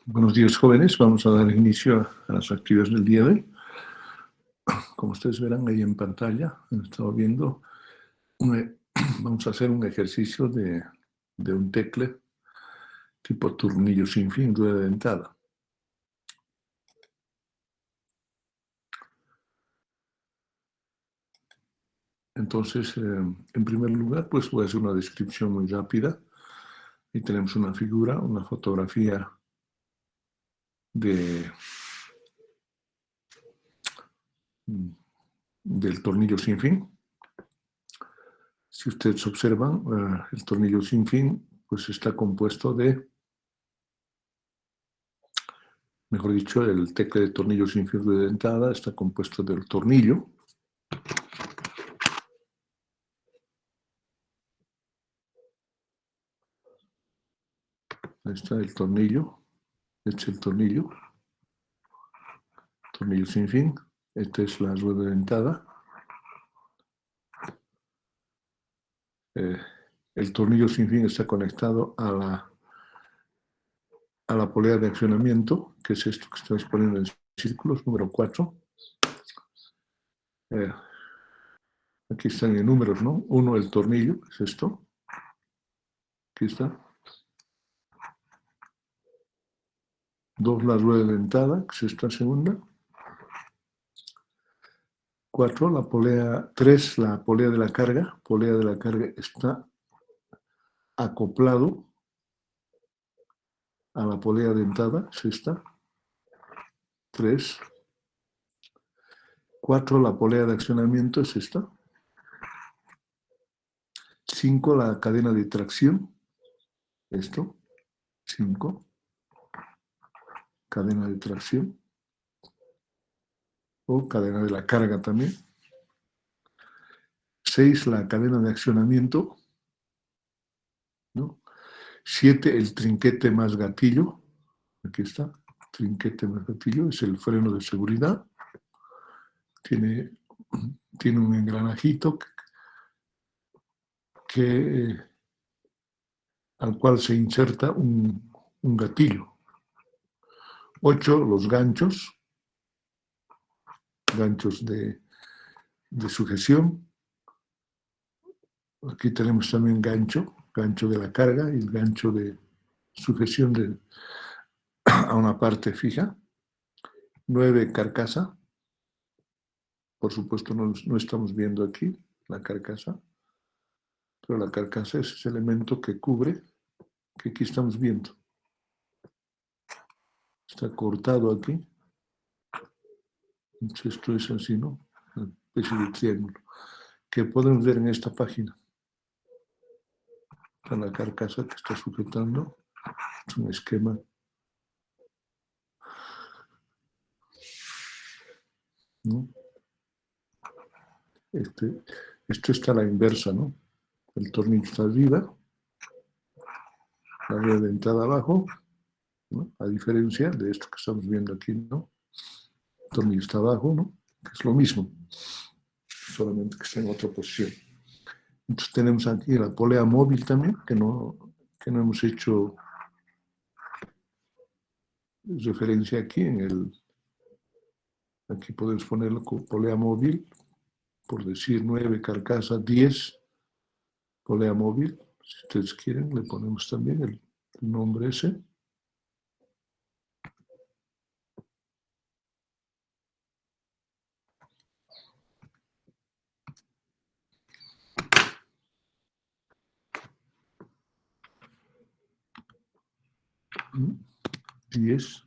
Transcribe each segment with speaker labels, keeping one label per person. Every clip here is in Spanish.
Speaker 1: Buenos días, jóvenes. Vamos a dar inicio a las actividades del día de hoy. Como ustedes verán ahí en pantalla, han estado viendo, vamos a hacer un ejercicio de un tecle tipo tornillo sin fin, rueda dentada. Entonces, en primer lugar, pues voy a hacer una descripción muy rápida. Y tenemos una figura, una fotografía del tornillo sin fin. Si ustedes observan, el tornillo sin fin pues está compuesto de, mejor dicho, el tecle de tornillo sin fin rueda dentada está compuesto del tornillo. Ahí está el tornillo. Este es el tornillo sin fin. Esta es la rueda dentada. El tornillo sin fin está conectado a la polea de accionamiento, que es esto que estamos poniendo en círculos, número 4. Aquí están en números, ¿no? 1 el tornillo, es esto. Aquí está. 2 la rueda dentada, que es esta segunda. 4 la polea, 3 la polea de la carga. Polea de la carga está acoplado a la polea dentada, es esta. 3. 4 la polea de accionamiento, es esta. 5 la cadena de tracción, esto. 5. Cadena de tracción. O cadena de la carga también. 6 la cadena de accionamiento, ¿no? 7 el trinquete más gatillo. Aquí está, trinquete más gatillo, es el freno de seguridad. Tiene un engranajito al cual se inserta un gatillo. 8 los ganchos de sujeción. Aquí tenemos también gancho de la carga y el gancho de sujeción a una parte fija. 9 carcasa. Por supuesto no estamos viendo aquí la carcasa, pero la carcasa es ese elemento que cubre, que aquí estamos viendo. Está cortado aquí. Entonces esto es así, ¿no? Una especie de triángulo. Que podemos ver en esta página. Está la carcasa que está sujetando. Es un esquema. ¿No? Esto está a la inversa, ¿no? El tornillo está arriba, la rueda de entrada abajo, ¿no? A diferencia de esto que estamos viendo aquí, ¿no? El tornillo está abajo, ¿no? Que es lo mismo, solamente que está en otra posición. Entonces tenemos aquí la polea móvil también, que no hemos hecho referencia aquí aquí podemos poner la polea móvil, por decir 9 carcasa, 10 polea móvil. Si ustedes quieren, le ponemos también el nombre ese. 10.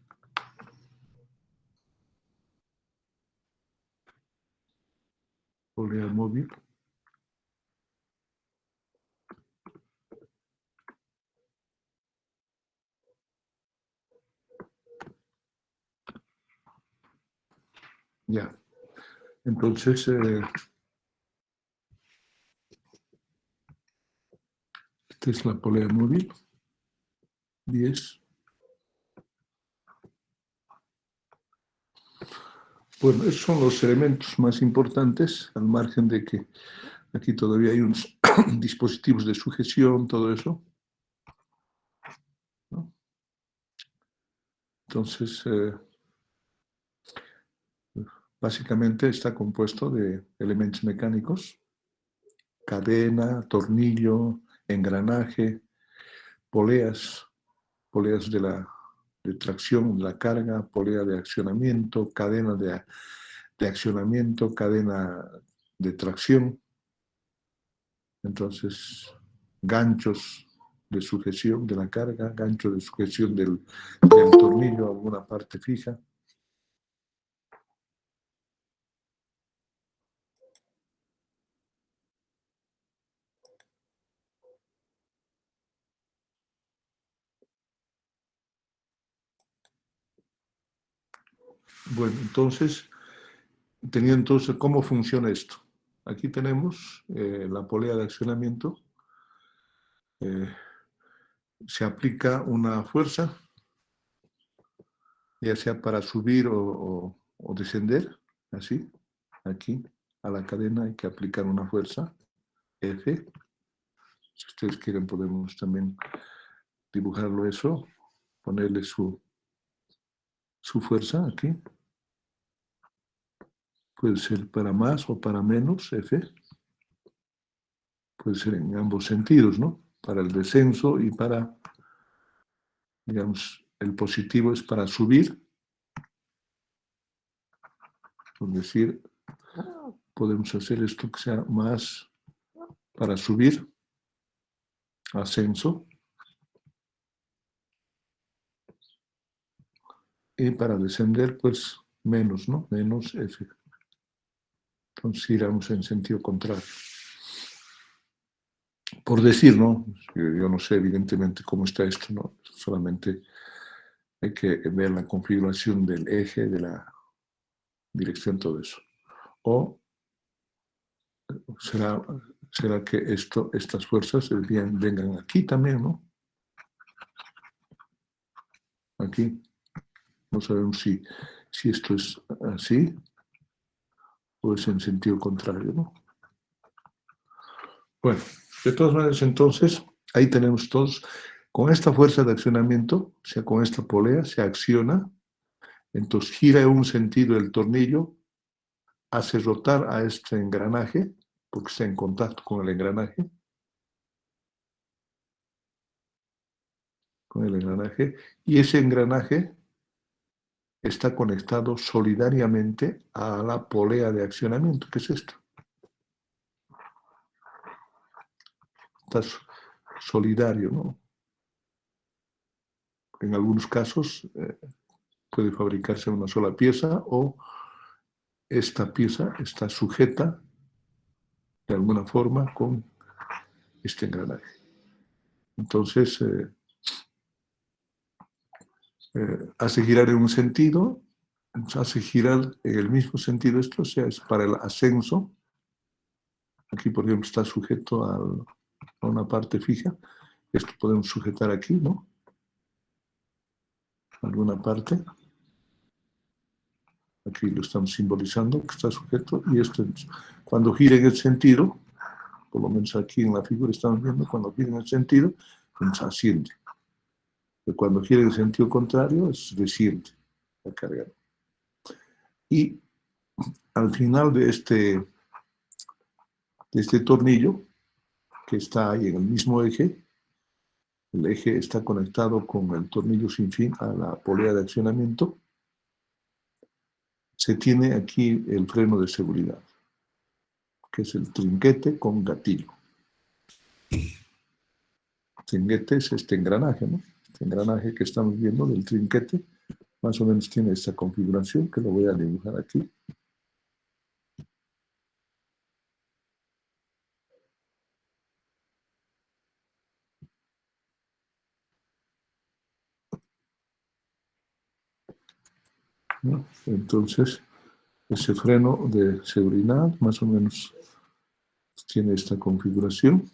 Speaker 1: Polea móvil. Ya. Entonces, esta es la polea móvil. 10. Bueno, esos son los elementos más importantes, al margen de que aquí todavía hay unos dispositivos de sujeción, todo eso, ¿no? Entonces, básicamente está compuesto de elementos mecánicos, cadena, tornillo, engranaje, poleas de tracción de la carga, polea de accionamiento, cadena de accionamiento, cadena de tracción. Entonces, ganchos de sujeción de la carga, gancho de sujeción del tornillo a alguna parte fija. Bueno, entonces, teniendo entonces cómo funciona esto. Aquí tenemos la polea de accionamiento. Se aplica una fuerza, ya sea para subir o descender, así. Aquí a la cadena hay que aplicar una fuerza, F. Si ustedes quieren podemos también dibujarlo eso, ponerle su fuerza aquí. Puede ser para más o para menos, F. Puede ser en ambos sentidos, ¿no? Para el descenso y para, digamos, el positivo es para subir. Es decir, podemos hacer esto que sea más para subir, ascenso, y para descender, pues menos, ¿no? Menos F. Entonces iremos en sentido contrario. Por decir, ¿no? Yo no sé evidentemente cómo está esto, ¿no? Solamente hay que ver la configuración del eje, de la dirección, todo eso. O será que estas fuerzas vengan aquí también, ¿no? Aquí. No sabemos si esto es así o es en sentido contrario, ¿no? Bueno, de todas maneras, entonces, ahí tenemos todos. Con esta fuerza de accionamiento, o sea, con esta polea, se acciona, entonces gira en un sentido el tornillo, hace rotar a este engranaje, porque está en contacto con el engranaje, y ese engranaje está conectado solidariamente a la polea de accionamiento, que es esto. Está solidario, ¿no? En algunos casos puede fabricarse una sola pieza o esta pieza está sujeta de alguna forma con este engranaje. Entonces, hace girar en un sentido, hace girar en el mismo sentido esto, o sea, es para el ascenso. Aquí, por ejemplo, está sujeto a una parte fija. Esto podemos sujetar aquí, ¿no? Alguna parte. Aquí lo estamos simbolizando, que está sujeto. Y esto, cuando gira en el sentido, por lo menos aquí en la figura estamos viendo, cuando gira en el sentido, pues asciende. Pero cuando gira en el sentido contrario, es desciende la carga. Y al final de este tornillo, que está ahí en el mismo eje, el eje está conectado con el tornillo sin fin a la polea de accionamiento, se tiene aquí el freno de seguridad, que es el trinquete con gatillo. Trinquete es este engranaje, ¿no? Este engranaje que estamos viendo del trinquete, más o menos tiene esta configuración, que lo voy a dibujar aquí. ¿No? Entonces, ese freno de seguridad más o menos tiene esta configuración.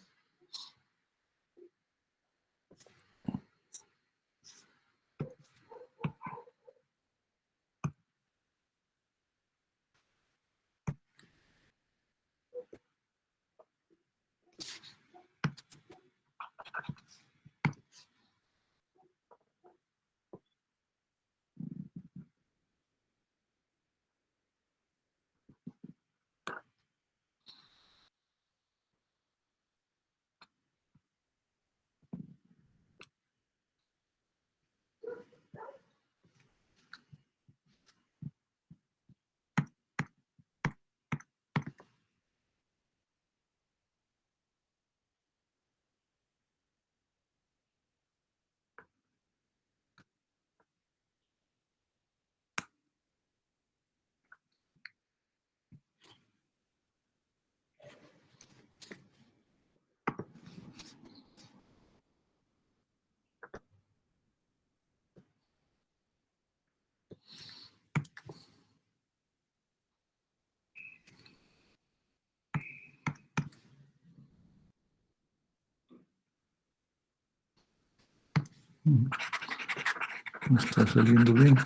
Speaker 1: No está saliendo bien.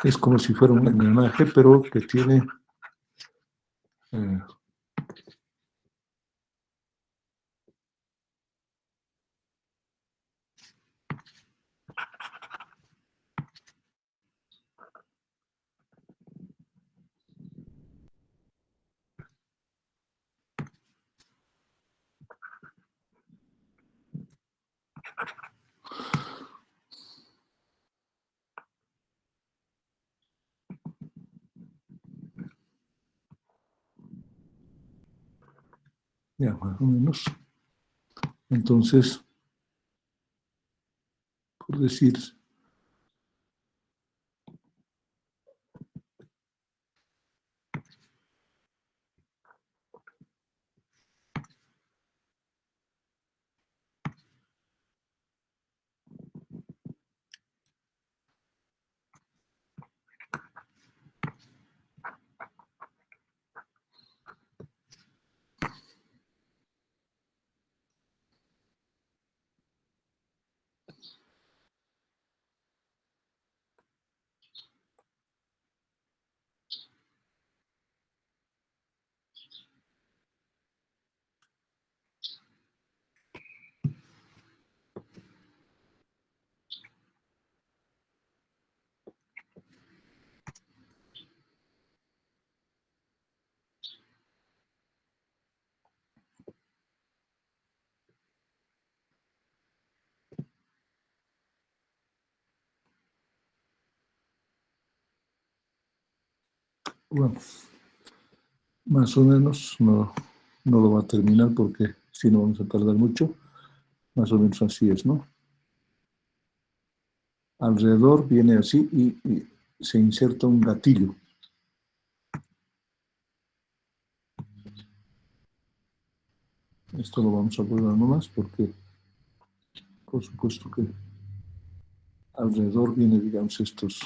Speaker 1: Es como si fuera un engranaje, pero que tiene ya más o menos. Entonces, por decir, bueno, más o menos no lo va a terminar porque si no vamos a tardar mucho. Más o menos así es, ¿no? Alrededor viene así y se inserta un gatillo. Esto lo vamos a probar nomás porque, por supuesto que alrededor viene, digamos, estos.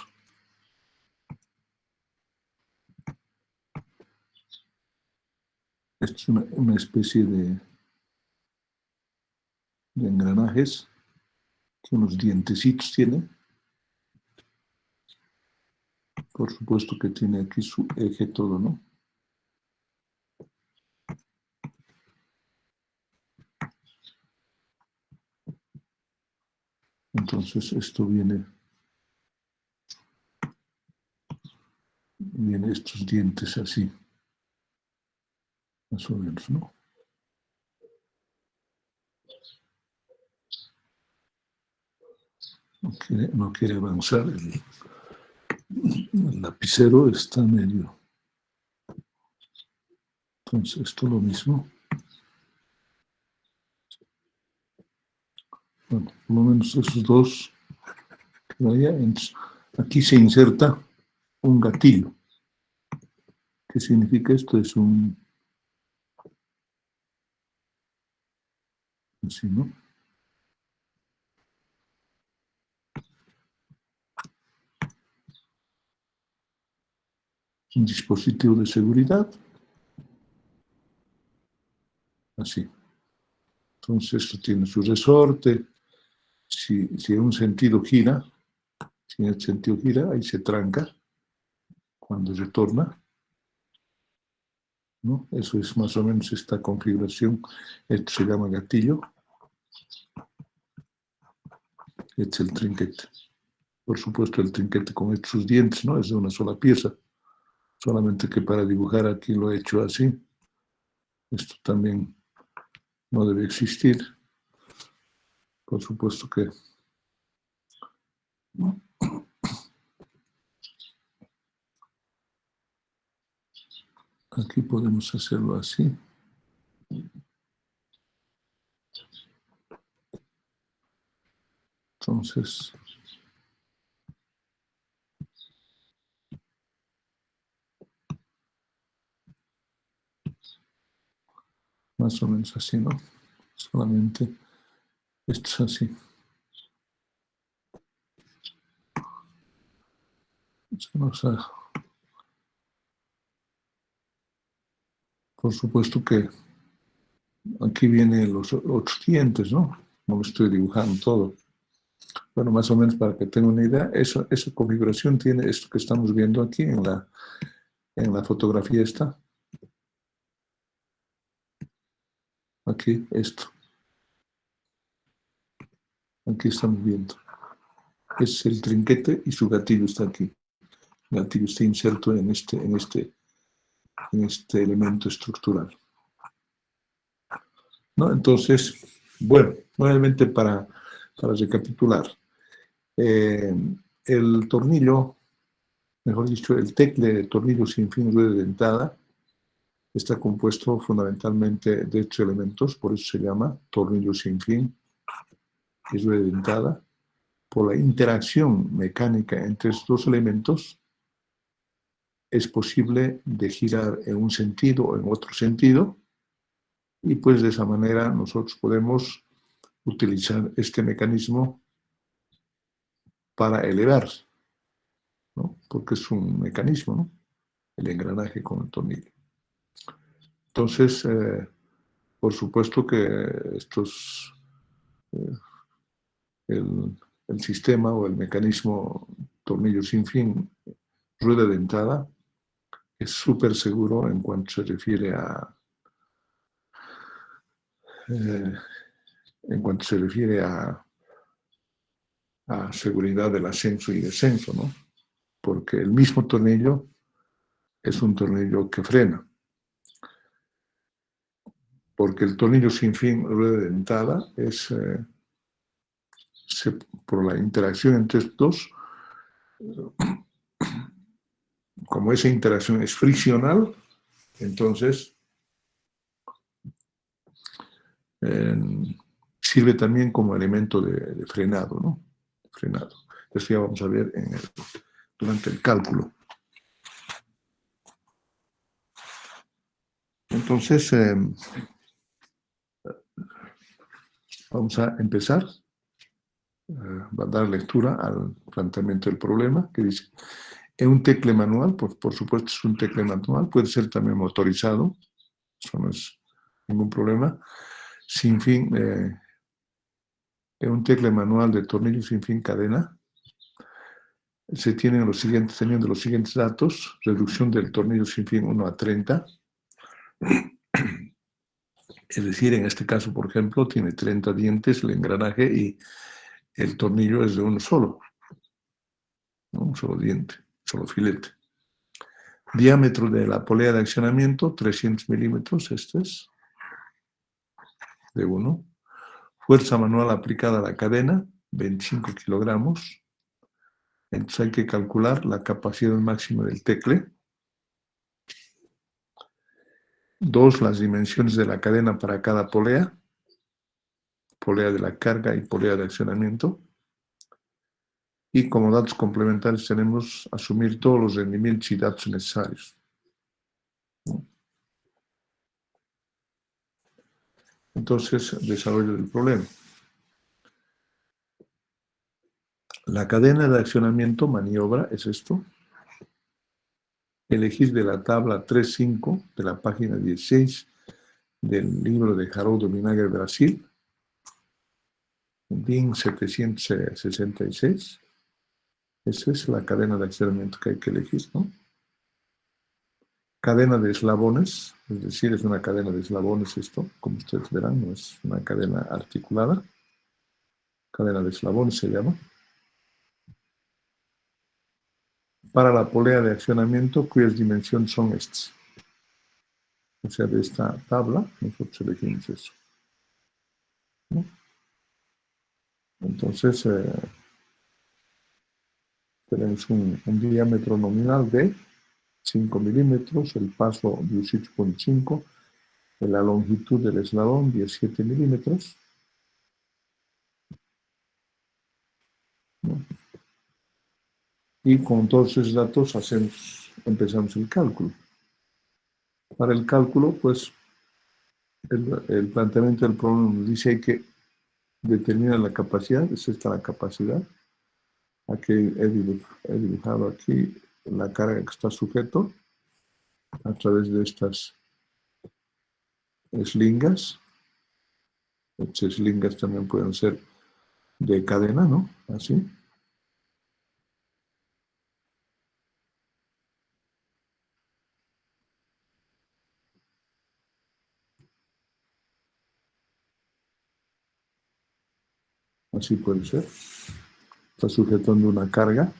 Speaker 1: Esto es una especie de engranajes que unos dientecitos tiene. Por supuesto que tiene aquí su eje todo, ¿no? Entonces esto viene estos dientes así, más o menos, ¿no? No quiere avanzar. El lapicero está medio. Entonces esto lo mismo. Bueno, por lo menos esos dos. Aquí se inserta un gatillo. ¿Qué significa esto? Es un... Así, ¿no? Un dispositivo de seguridad. Así. Entonces, esto tiene su resorte. Si en un sentido gira, si en el sentido gira, ahí se tranca cuando retorna, ¿no? Eso es más o menos esta configuración. Esto se llama gatillo. Este es el trinquete. Por supuesto, el trinquete con estos dientes, ¿no? Es de una sola pieza. Solamente que para dibujar aquí lo he hecho así. Esto también no debe existir. Por supuesto que aquí podemos hacerlo así. Entonces, más o menos así, ¿no? Solamente esto es así. Por supuesto que aquí vienen los otros dientes, ¿no? No lo estoy dibujando todo. Bueno, más o menos para que tengan una idea, esa configuración tiene esto que estamos viendo aquí en la fotografía esta. Aquí, esto. Aquí estamos viendo. Es el trinquete y su gatillo está aquí. El gatillo está inserto en este elemento estructural, ¿no? Entonces, bueno, nuevamente para recapitular. El tornillo, mejor dicho, el tecle de tornillo sin fin rueda dentada está compuesto fundamentalmente de 8 elementos, por eso se llama tornillo sin fin y rueda dentada. Por la interacción mecánica entre estos dos elementos, es posible de girar en un sentido o en otro sentido, y pues de esa manera nosotros podemos utilizar este mecanismo para elevar, ¿no? Porque es un mecanismo, ¿no? El engranaje con el tornillo. Entonces, por supuesto que estos, eh, el sistema o el mecanismo tornillo sin fin, rueda dentada, es súper seguro en cuanto se refiere eh, a seguridad del ascenso y descenso, ¿no? Porque el mismo tornillo es un tornillo que frena. Porque el tornillo sin fin, rueda dentada, es, por la interacción entre estos dos, como esa interacción es friccional, entonces eh, sirve también como elemento de frenado, ¿no? Frenado. Eso ya vamos a ver durante el cálculo. Entonces, vamos a empezar a dar lectura al planteamiento del problema, que dice, es un tecle manual, por supuesto es un tecle manual, puede ser también motorizado, eso no es ningún problema, sin fin, es un tecle manual de tornillo sin fin cadena. Se tienen teniendo los siguientes datos: reducción del tornillo sin fin 1 a 30, es decir, en este caso, por ejemplo, tiene 30 dientes el engranaje y el tornillo es de uno solo, ¿no? Un solo diente, solo filete. Diámetro de la polea de accionamiento, 300 milímetros, este es, de 1. Fuerza manual aplicada a la cadena, 25 kilogramos. Entonces hay que calcular la capacidad máxima del tecle. 2, las dimensiones de la cadena para cada polea. polea de la carga y polea de accionamiento. Y como datos complementarios tenemos asumir todos los rendimientos y datos necesarios. Entonces, desarrollo del problema. La cadena de accionamiento, maniobra, es esto. Elegir de la tabla 3.5 de la página 16 del libro de Haroldo Vinagre Brasil, DIN 766. Esa es la cadena de accionamiento que hay que elegir, ¿no? Cadena de eslabones, es decir, es una cadena de eslabones esto, como ustedes verán, no es una cadena articulada. Cadena de eslabones se llama. Para la polea de accionamiento, cuyas dimensiones son estas. O sea, de esta tabla, nosotros elegimos eso, ¿no? Entonces, tenemos un diámetro nominal de 5 milímetros, el paso 18,5, la longitud del eslabón 17 milímetros, ¿no? Y con todos esos datos empezamos el cálculo. Para el cálculo, pues, el planteamiento del problema nos dice que determinar la capacidad, es esta la capacidad. Aquí he dibujado aquí la carga que está sujeto a través de estas eslingas. Estas eslingas también pueden ser de cadena, ¿no? Así. Así puede ser. Está sujetando una carga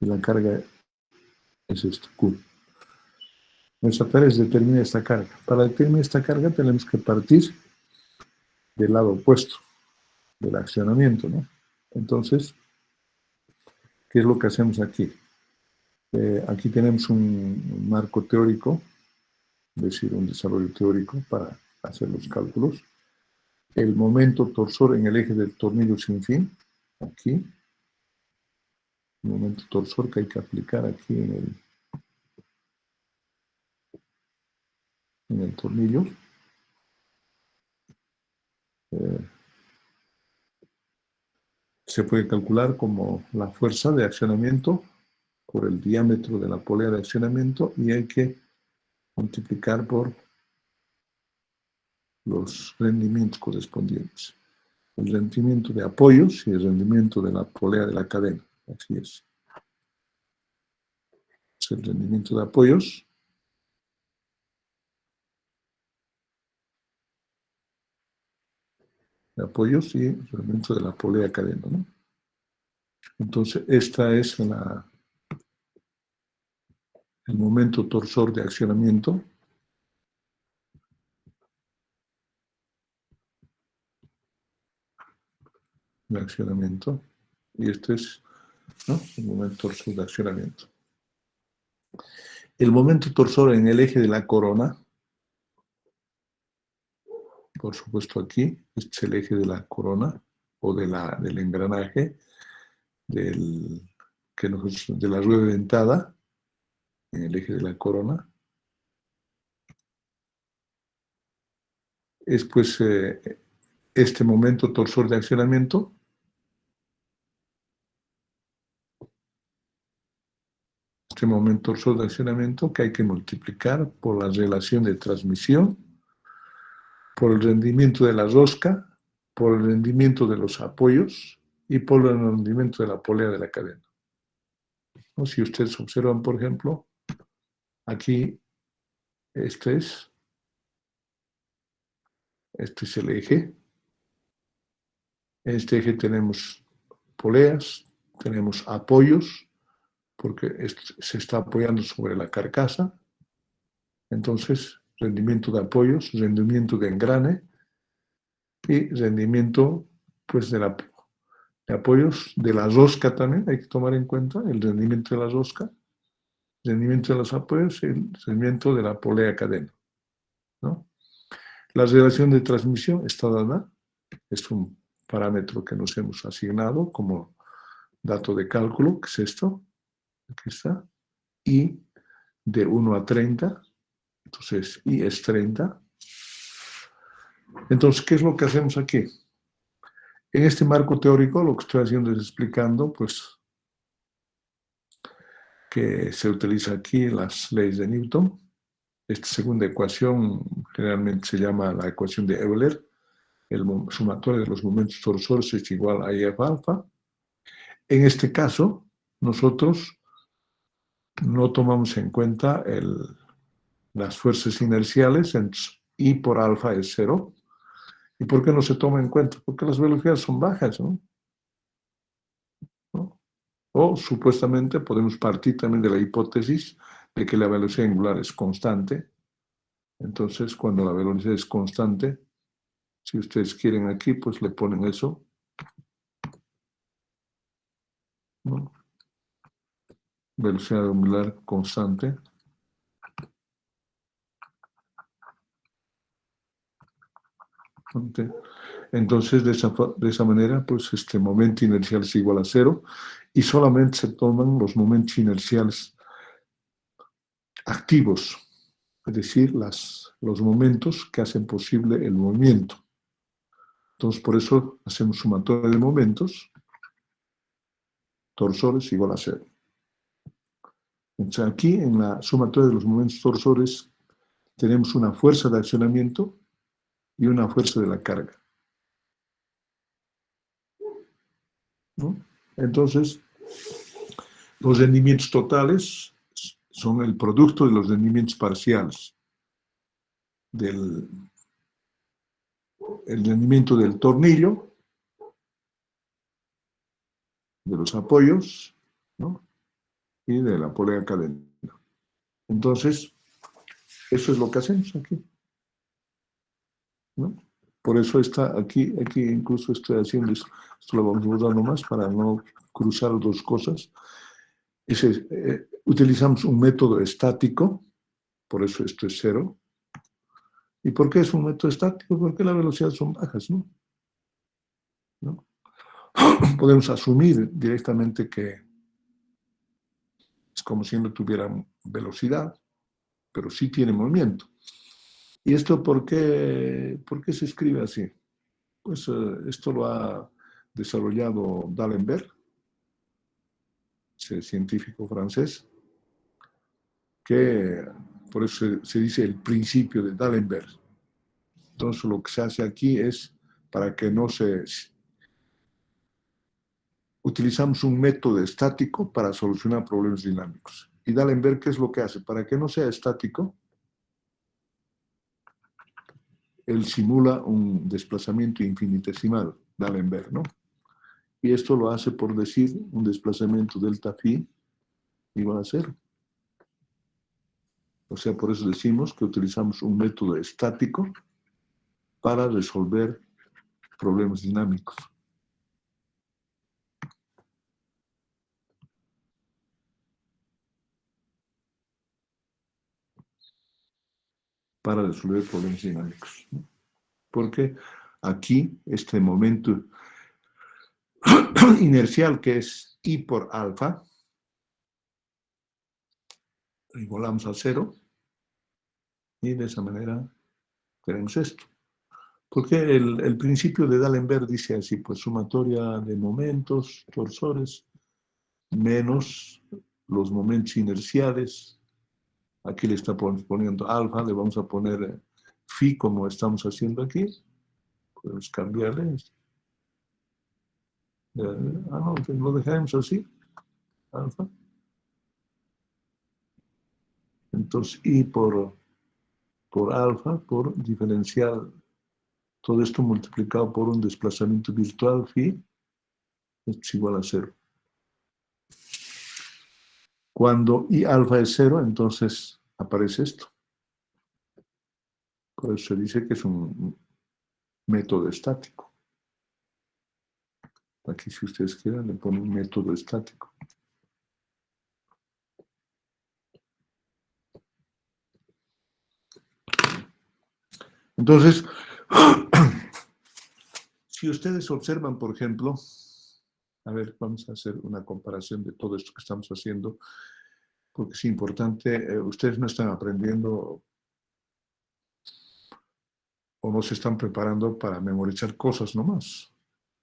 Speaker 1: y la carga es esta, Q. Nuestra tarea es determinar esta carga. Para determinar esta carga tenemos que partir del lado opuesto, del accionamiento, ¿no? Entonces, ¿qué es lo que hacemos aquí? Aquí tenemos un marco teórico, es decir, un desarrollo teórico para hacer los cálculos. El momento torsor en el eje del tornillo sin fin, aquí. El momento torsor que hay que aplicar aquí en el tornillo. Se puede calcular como la fuerza de accionamiento por el diámetro de la polea de accionamiento y hay que multiplicar por los rendimientos correspondientes. El rendimiento de apoyos y el rendimiento de la polea de la cadena. Así es. El rendimiento de apoyos y el rendimiento de la polea cadena, ¿no? Entonces, esta es el momento torsor de accionamiento. De accionamiento. Y este es, ¿no?, el momento torsor de accionamiento. El momento torsor en el eje de la corona, por supuesto aquí, este es el eje de la corona o del engranaje de la rueda dentada, en el eje de la corona. Es pues este momento torsor de accionamiento. Este momento torsor de accionamiento que hay que multiplicar por la relación de transmisión, por el rendimiento de la rosca, por el rendimiento de los apoyos y por el rendimiento de la polea de la cadena. ¿No? Si ustedes observan, por ejemplo, aquí este es el eje. En este eje tenemos poleas, tenemos apoyos, porque se está apoyando sobre la carcasa. Entonces, rendimiento de apoyos, rendimiento de engrane y rendimiento, pues, de apoyos de la rosca también. Hay que tomar en cuenta el rendimiento de la rosca, rendimiento de los apoyos y el rendimiento de la polea cadena, ¿no? La relación de transmisión está dada es un parámetro que nos hemos asignado como dato de cálculo, que es esto, aquí está, y de 1 a 30, entonces y es 30. Entonces, ¿qué es lo que hacemos aquí? En este marco teórico lo que estoy haciendo es explicando, pues, que se utiliza aquí las leyes de Newton. Esta segunda ecuación generalmente se llama la ecuación de Euler. El sumatorio de los momentos torsores es igual a IF alfa. En este caso, nosotros no tomamos en cuenta las fuerzas inerciales, entonces I por alfa es 0. ¿Y por qué no se toma en cuenta? Porque las velocidades son bajas, ¿no? O supuestamente podemos partir también de la hipótesis de que la velocidad angular es constante. Entonces, cuando la velocidad es constante, si ustedes quieren aquí, pues le ponen eso, ¿no? Velocidad angular constante. Entonces, de esa manera, pues este momento inercial es igual a 0 y solamente se toman los momentos inerciales activos, es decir, los momentos que hacen posible el movimiento. Entonces, por eso hacemos sumatoria de momentos, torsores igual a 0. Entonces, aquí en la sumatoria de los momentos torsores tenemos una fuerza de accionamiento y una fuerza de la carga, ¿no? Entonces, los rendimientos totales son el producto de los rendimientos parciales, el rendimiento del tornillo, de los apoyos, ¿no? Y de la polea cadena. Entonces, eso es lo que hacemos aquí, ¿no? Por eso está aquí incluso estoy haciendo esto lo vamos bordando más para no cruzar dos cosas. Utilizamos un método estático, por eso esto es 0. ¿Y por qué es un método estático? Porque las velocidades son bajas, ¿no? ¿No? Podemos asumir directamente que es como si no tuvieran velocidad, pero sí tiene movimiento. ¿Y esto por qué se escribe así? Pues esto lo ha desarrollado D'Alembert, ese científico francés, que por eso se dice el principio de D'Alembert. Entonces lo que se hace aquí es para que no se... Utilizamos un método estático para solucionar problemas dinámicos. Y D'Alembert, ¿qué es lo que hace? Para que no sea estático, él simula un desplazamiento infinitesimal, D'Alembert, ¿no? Y esto lo hace por decir un desplazamiento delta phi igual a 0. O sea, por eso decimos que utilizamos un método estático para resolver problemas dinámicos. Para resolver problemas dinámicos, ¿no? Porque aquí este momento inercial que es I por alfa, lo igualamos a 0 y de esa manera tenemos esto. Porque el principio de D'Alembert dice así, pues sumatoria de momentos, torsores, menos los momentos inerciales. Aquí le estamos poniendo alfa, le vamos a poner phi como estamos haciendo aquí. Podemos cambiarle. No, lo dejaremos así, alfa. Entonces, I por alfa, por diferencial, todo esto multiplicado por un desplazamiento virtual phi, es igual a 0. Cuando I alfa es 0, entonces aparece esto. Por eso se dice que es un método estático. Aquí, si ustedes quieren, le ponen método estático. Entonces, Si ustedes observan, por ejemplo, a ver, vamos a hacer una comparación de todo esto que estamos haciendo, porque es importante, ustedes no están aprendiendo o no se están preparando para memorizar cosas nomás,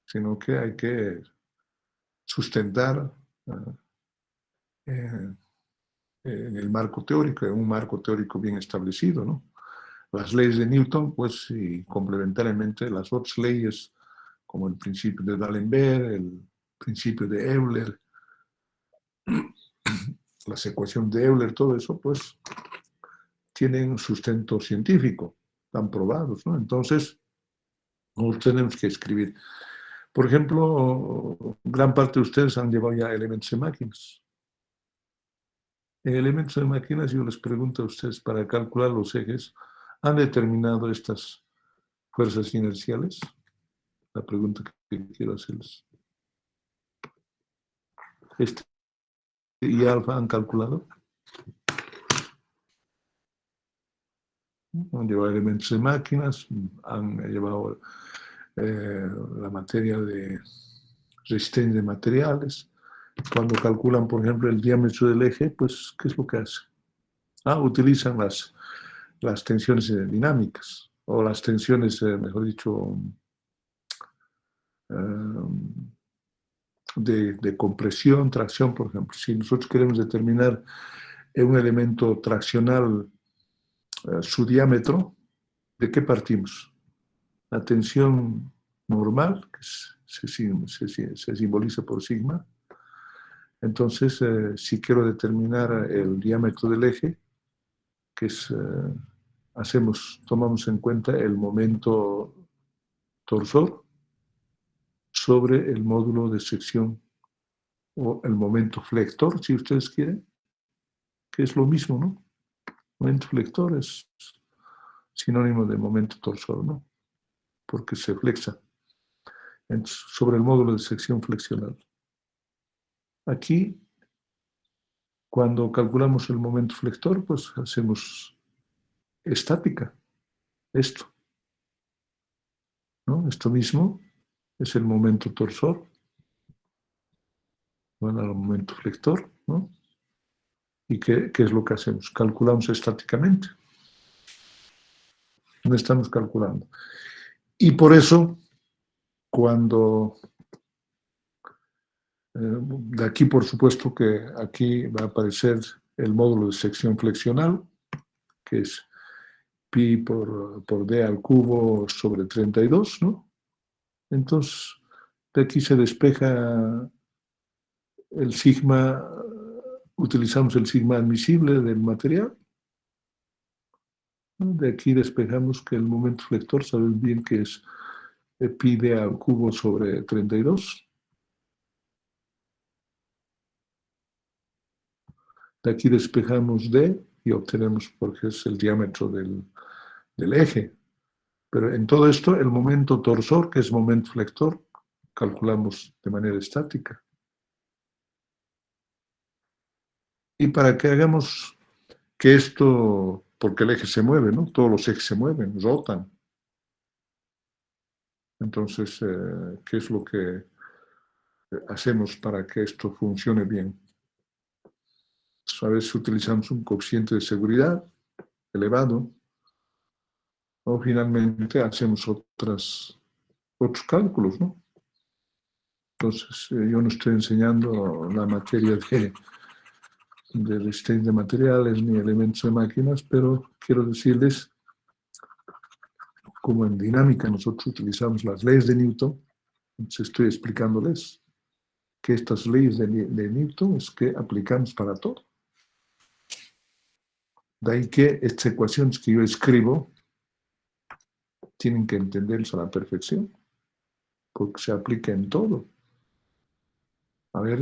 Speaker 1: sino que hay que sustentar eh, en el marco teórico, en un marco teórico bien establecido, ¿no? Las leyes de Newton, pues, y complementariamente las otras leyes, como el principio de D'Alembert, el principio de Euler, las ecuaciones de Euler, todo eso, pues, tienen sustento científico, están probados, ¿no? Entonces, no tenemos que escribir. Por ejemplo, gran parte de ustedes han llevado ya elementos de máquinas. En elementos de máquinas, yo les pregunto a ustedes, para calcular los ejes, ¿han determinado estas fuerzas inerciales? La pregunta que quiero hacerles. ¿Este y alfa han calculado? Han llevado elementos de máquinas, han llevado la materia de resistencia de materiales. Cuando calculan, por ejemplo, el diámetro del eje, pues, ¿qué es lo que hacen? Utilizan las tensiones dinámicas, o las tensiones, mejor dicho, de compresión, tracción, por ejemplo. Si nosotros queremos determinar en un elemento traccional su diámetro, ¿de qué partimos? La tensión normal, que se simboliza por sigma. Entonces, si quiero determinar el diámetro del eje, que es, tomamos en cuenta el momento torsor sobre el módulo de sección o el momento flector, si ustedes quieren, que es lo mismo, ¿no? Momento flector es sinónimo de momento torsor, ¿no? Porque se flexa sobre el módulo de sección flexional. Aquí, cuando calculamos el momento flector, pues hacemos estática, esto, ¿no? Esto mismo es el momento torsor, bueno, el momento flector, ¿no? ¿Y qué es lo que hacemos? Calculamos estáticamente. No estamos calculando. Y por eso, cuando de aquí, por supuesto, que aquí va a aparecer el módulo de sección flexional, que es pi por d al cubo sobre 32, ¿no? Entonces, de aquí se despeja el sigma, utilizamos el sigma admisible del material, ¿no? De aquí despejamos que el momento flector, saben bien que es pi d al cubo sobre 32. De aquí despejamos d y obtenemos, porque es el diámetro del eje. Pero en todo esto, el momento torsor, que es momento flector, calculamos de manera estática. Y para que hagamos que esto, porque el eje se mueve, ¿no? Todos los ejes se mueven, rotan. Entonces, ¿qué es lo que hacemos para que esto funcione bien? Pues a veces utilizamos un coeficiente de seguridad elevado, o finalmente hacemos otros cálculos, ¿no? Entonces, yo no estoy enseñando la materia de resistencia de materiales ni elementos de máquinas, pero quiero decirles, como en dinámica nosotros utilizamos las leyes de Newton, entonces estoy explicándoles que estas leyes de Newton es que aplicamos para todo. De ahí que estas ecuaciones que yo escribo tienen que entenderse a la perfección, porque se aplica en todo. A ver,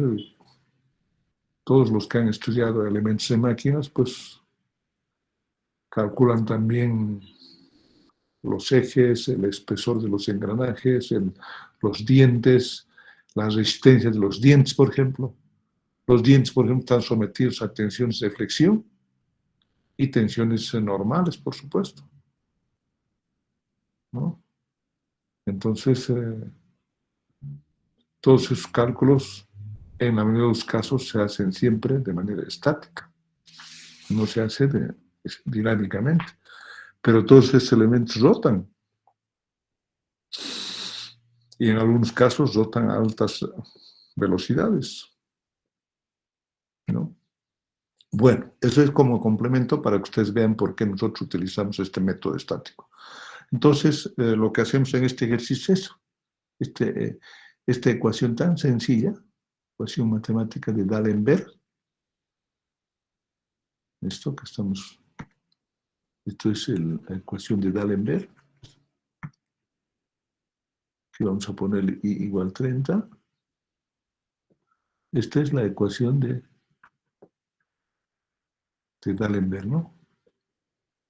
Speaker 1: todos los que han estudiado elementos de máquinas, pues calculan también los ejes, el espesor de los engranajes, los dientes, la resistencia de los dientes, por ejemplo. Los dientes, por ejemplo, están sometidos a tensiones de flexión y tensiones normales, por supuesto, ¿no? Entonces, todos esos cálculos, en la mayoría de los casos, se hacen siempre de manera estática. No se hace dinámicamente. Pero todos esos elementos rotan. Y en algunos casos rotan a altas velocidades, ¿no? Bueno, eso es como complemento para que ustedes vean por qué nosotros utilizamos este método estático. Entonces, lo que hacemos en este ejercicio es eso. Esta ecuación tan sencilla, ecuación matemática de D'Alembert, esto es la ecuación de D'Alembert, que vamos a poner I igual 30. Esta es la ecuación de D'Alembert, ¿no?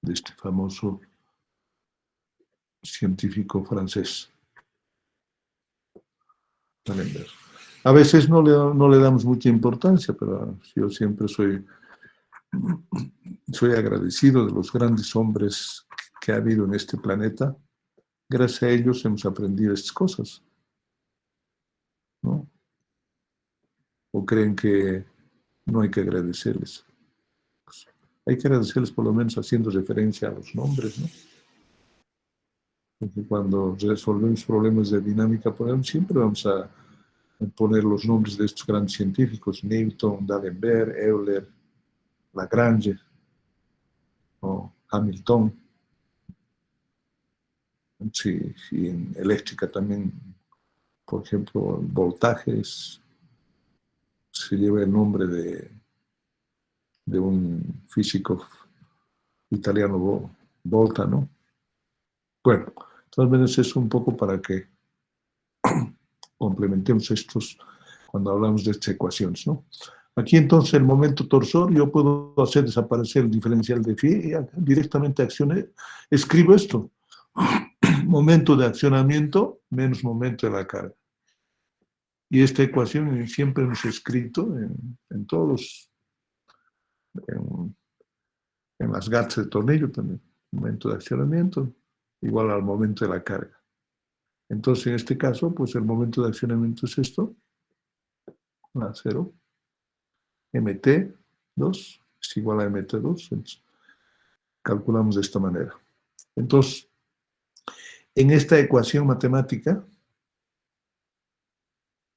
Speaker 1: De este famoso científico francés, D'Alembert. A veces no le damos mucha importancia, pero yo siempre soy agradecido de los grandes hombres que ha habido en este planeta. Gracias a ellos hemos aprendido estas cosas, ¿no? ¿O creen que no hay que agradecerles? Pues hay que agradecerles por lo menos haciendo referencia a los nombres, ¿no? Porque cuando resolvemos problemas de dinámica, por ejemplo, siempre vamos a poner los nombres de estos grandes científicos: Newton, D'Alembert, Euler, Lagrange o Hamilton. Sí, y en eléctrica también, por ejemplo, voltajes se lleva el nombre de un físico italiano, Volta, ¿no? Bueno, de todas maneras es un poco para que complementemos estos cuando hablamos de estas ecuaciones, ¿no? Aquí entonces el momento torsor, yo puedo hacer desaparecer el diferencial de phi y directamente accioné, escribo esto: momento de accionamiento menos momento de la carga. Y esta ecuación siempre hemos escrito en todos en las gatas de tornillo también. Momento de accionamiento igual al momento de la carga. Entonces, en este caso, pues el momento de accionamiento es esto, a 0. MT2 es igual a MT2. Entonces, calculamos de esta manera. Entonces, en esta ecuación matemática,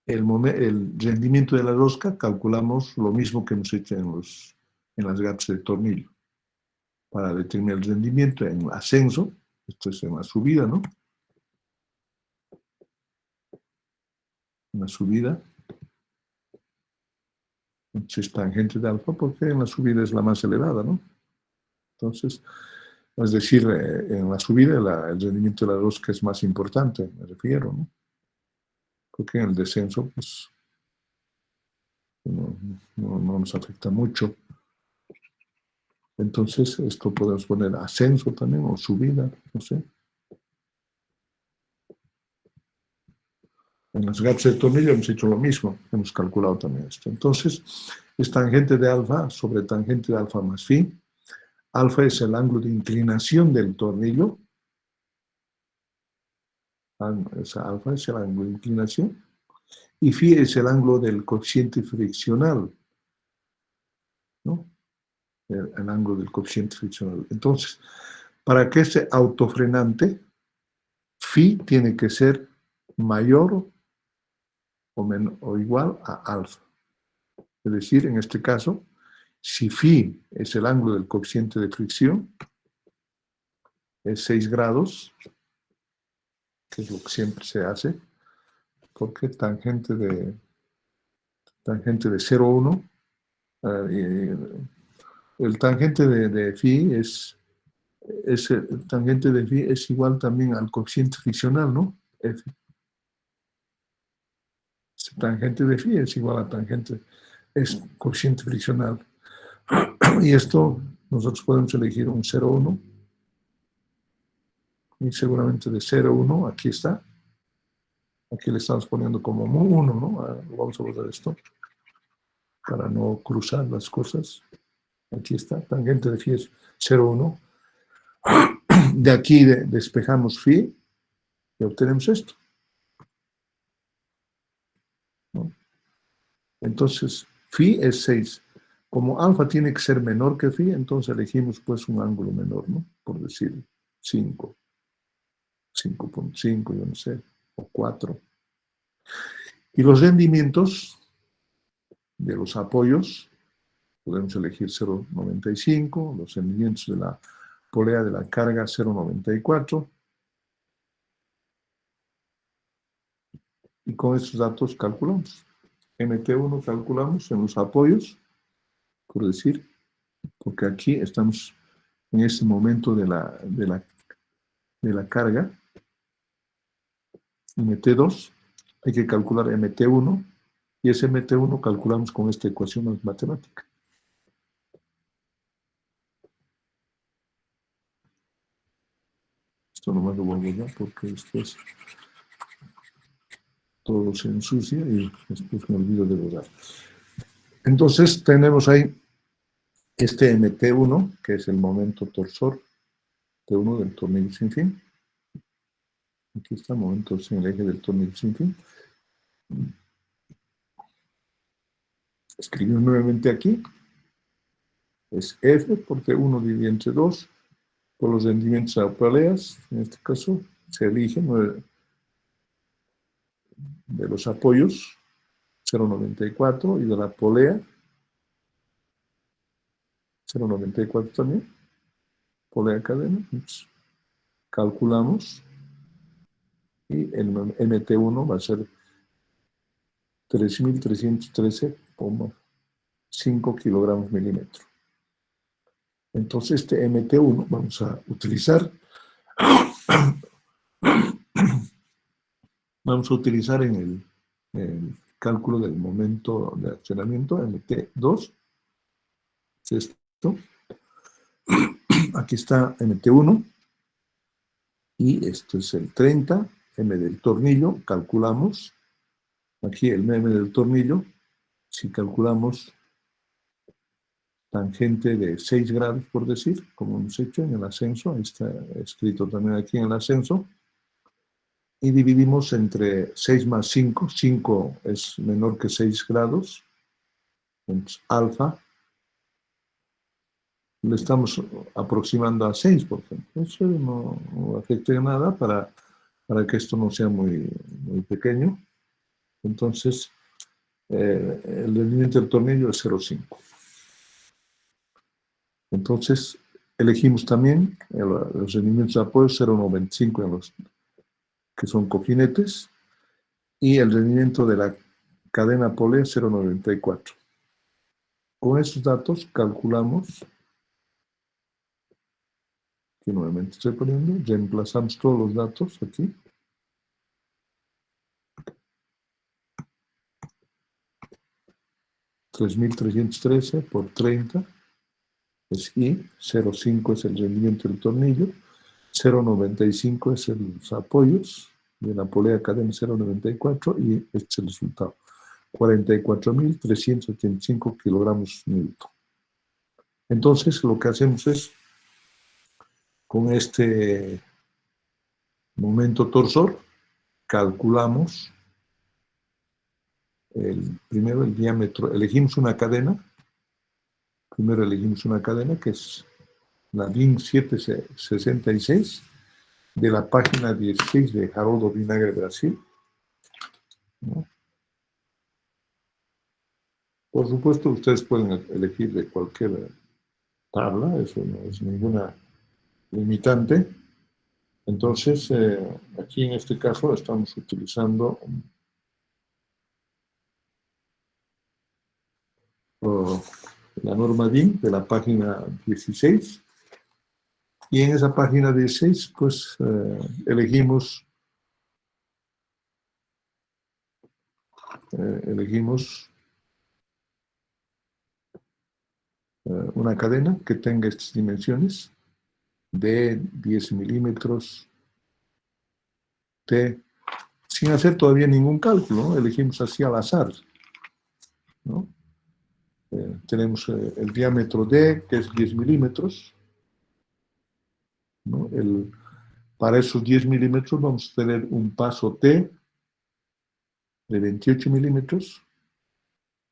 Speaker 1: el rendimiento de la rosca calculamos lo mismo que hemos hecho en las gatas de tornillo. Para determinar el rendimiento en ascenso, esto es en la subida, ¿no? En la subida, entonces tangente de alfa, porque en la subida es la más elevada, ¿no? Entonces, es decir, en la subida el rendimiento de la rosca es más importante, me refiero, ¿no? Porque en el descenso, pues, no nos afecta mucho. Entonces, esto podemos poner ascenso también, o subida, no sé. En las gatas de tornillo hemos hecho lo mismo, hemos calculado también esto. Entonces, es tangente de alfa sobre tangente de alfa más phi. Alfa es el ángulo de inclinación del tornillo. Alfa es el ángulo de inclinación. Y phi es el ángulo del coeficiente friccional, ¿no? El ángulo del coeficiente friccional. Entonces, para que sea autofrenante, phi tiene que ser mayor o igual a alfa. Es decir, en este caso, si phi es el ángulo del coeficiente de fricción, es 6 grados, que es lo que siempre se hace, porque tangente de 0,1, el tangente de phi el tangente de phi es igual también al coeficiente friccional, ¿no? F. Tangente de phi es igual a tangente, es coeficiente friccional. Y esto nosotros podemos elegir un 0,1 y seguramente de 0,1, aquí está. Aquí le estamos poniendo como 1, ¿no? Vamos a borrar esto para no cruzar las cosas. Aquí está, tangente de phi es 0,1. De aquí despejamos phi Y obtenemos esto, ¿no? Entonces, phi es 6. Como alfa tiene que ser menor que phi, entonces elegimos pues un ángulo menor, ¿no? Por decir 5, 5.5, yo no sé, o 4. Y los rendimientos de los apoyos, podemos elegir 0.95, los rendimientos de la polea de la carga 0.94, y con estos datos calculamos. MT1 calculamos en los apoyos, por decir, porque aquí estamos en este momento de la carga. MT2, hay que calcular MT1, y ese MT1 calculamos con esta ecuación matemática. Esto nomás lo vuelvo ya porque después todo se ensucia y después me olvido de borrar. Entonces tenemos ahí este MT1, que es el momento torsor T1 del tornillo sin fin. Aquí está, momento en el eje del tornillo sin fin. Escribimos nuevamente aquí. Es F por T1 dividido entre 2 por los rendimientos a poleas. En este caso se elige de los apoyos 0.94 y de la polea 0.94 también. Polea cadena. Entonces, calculamos y el MT1 va a ser 3.313,5 kilogramos milímetro. Entonces este MT1 vamos a utilizar en el cálculo del momento de accionamiento, MT2, es esto. Aquí está MT1 y esto es el 30, M del tornillo, calculamos. Aquí el M del tornillo, si calculamos tangente de 6 grados, por decir, como hemos hecho en el ascenso, está escrito también aquí en el ascenso, y dividimos entre 6 más 5, 5 es menor que 6 grados, entonces alfa le estamos aproximando a 6, por ejemplo. Eso no afecta en nada para que esto no sea muy pequeño. Entonces, el rendimiento del tornillo es 0.5. Entonces, elegimos también los rendimientos de apoyo 0.95 en los que son cojinetes y el rendimiento de la cadena polea 0.94. Con esos datos calculamos, que nuevamente estoy poniendo, reemplazamos todos los datos aquí. $3.313 por 30 es I, 0.5 es el rendimiento del tornillo, 0.95 es los apoyos de la polea cadena 0.94 y este es el resultado. 44.385 kilogramos newton. Entonces, lo que hacemos es, con este momento torsor, calculamos primero el diámetro, elegimos una cadena, que es la DIN 766 de la página 16 de Haroldo Vinagre Brasil, ¿no? Por supuesto, ustedes pueden elegir de cualquier tabla, eso no es ninguna limitante. Entonces, aquí en este caso estamos utilizando la norma DIN de la página 16. Y en esa página 16, pues, elegimos una cadena que tenga estas dimensiones de 10 milímetros, T, sin hacer todavía ningún cálculo, ¿no? Elegimos así al azar, ¿no? Tenemos el diámetro D, que es 10 milímetros, ¿no? Para esos 10 milímetros vamos a tener un paso T de 28 milímetros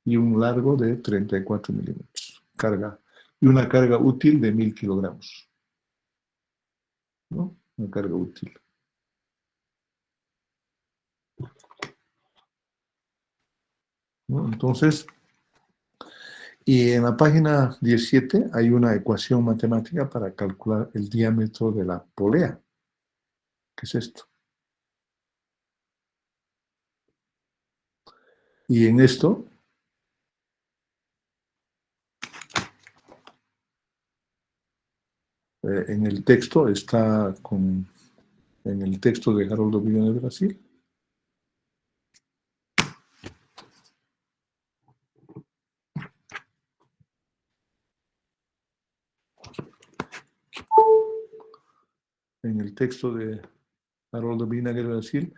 Speaker 1: y un largo de 34 milímetros. Carga. Y una carga útil de 1000 kilogramos. ¿No? Una carga útil. ¿No? Entonces, y en la página 17 hay una ecuación matemática para calcular el diámetro de la polea. ¿Qué es esto? Y en esto, en el texto está en el texto de Haroldo Villano de Brasil. En el texto de Haroldo Villano de Brasil,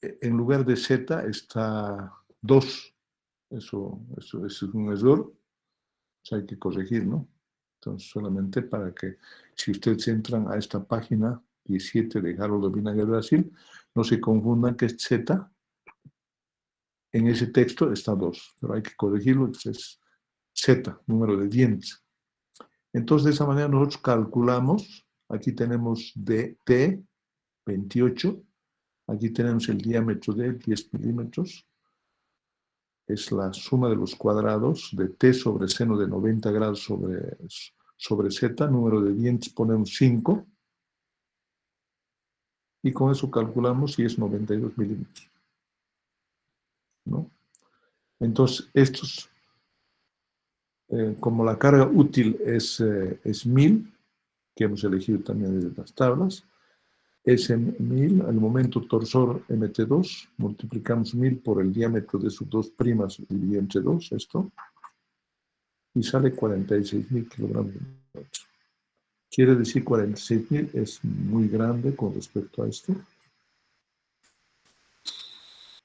Speaker 1: en lugar de Z está 2. Eso es un error, pues hay que corregir, ¿no? Entonces, solamente para que, si ustedes entran a esta página 17 de Haroldo Villano de Brasil, no se confundan que es Z. En ese texto está 2, pero hay que corregirlo, entonces es Z, número de dientes. Entonces, de esa manera nosotros calculamos, aquí tenemos T, 28, aquí tenemos el diámetro de 10 milímetros, es la suma de los cuadrados de T sobre seno de 90 grados sobre Z, número de dientes ponemos 5, y con eso calculamos si es 92 milímetros, ¿no? Entonces, estos, como la carga útil es 1000, que hemos elegido también desde las tablas, ese 1000, al momento torsor MT2, multiplicamos 1000 por el diámetro de sus dos primas dividido entre 2, esto, y sale 46.000 kilogramos. Quiere decir 46.000 es muy grande con respecto a esto.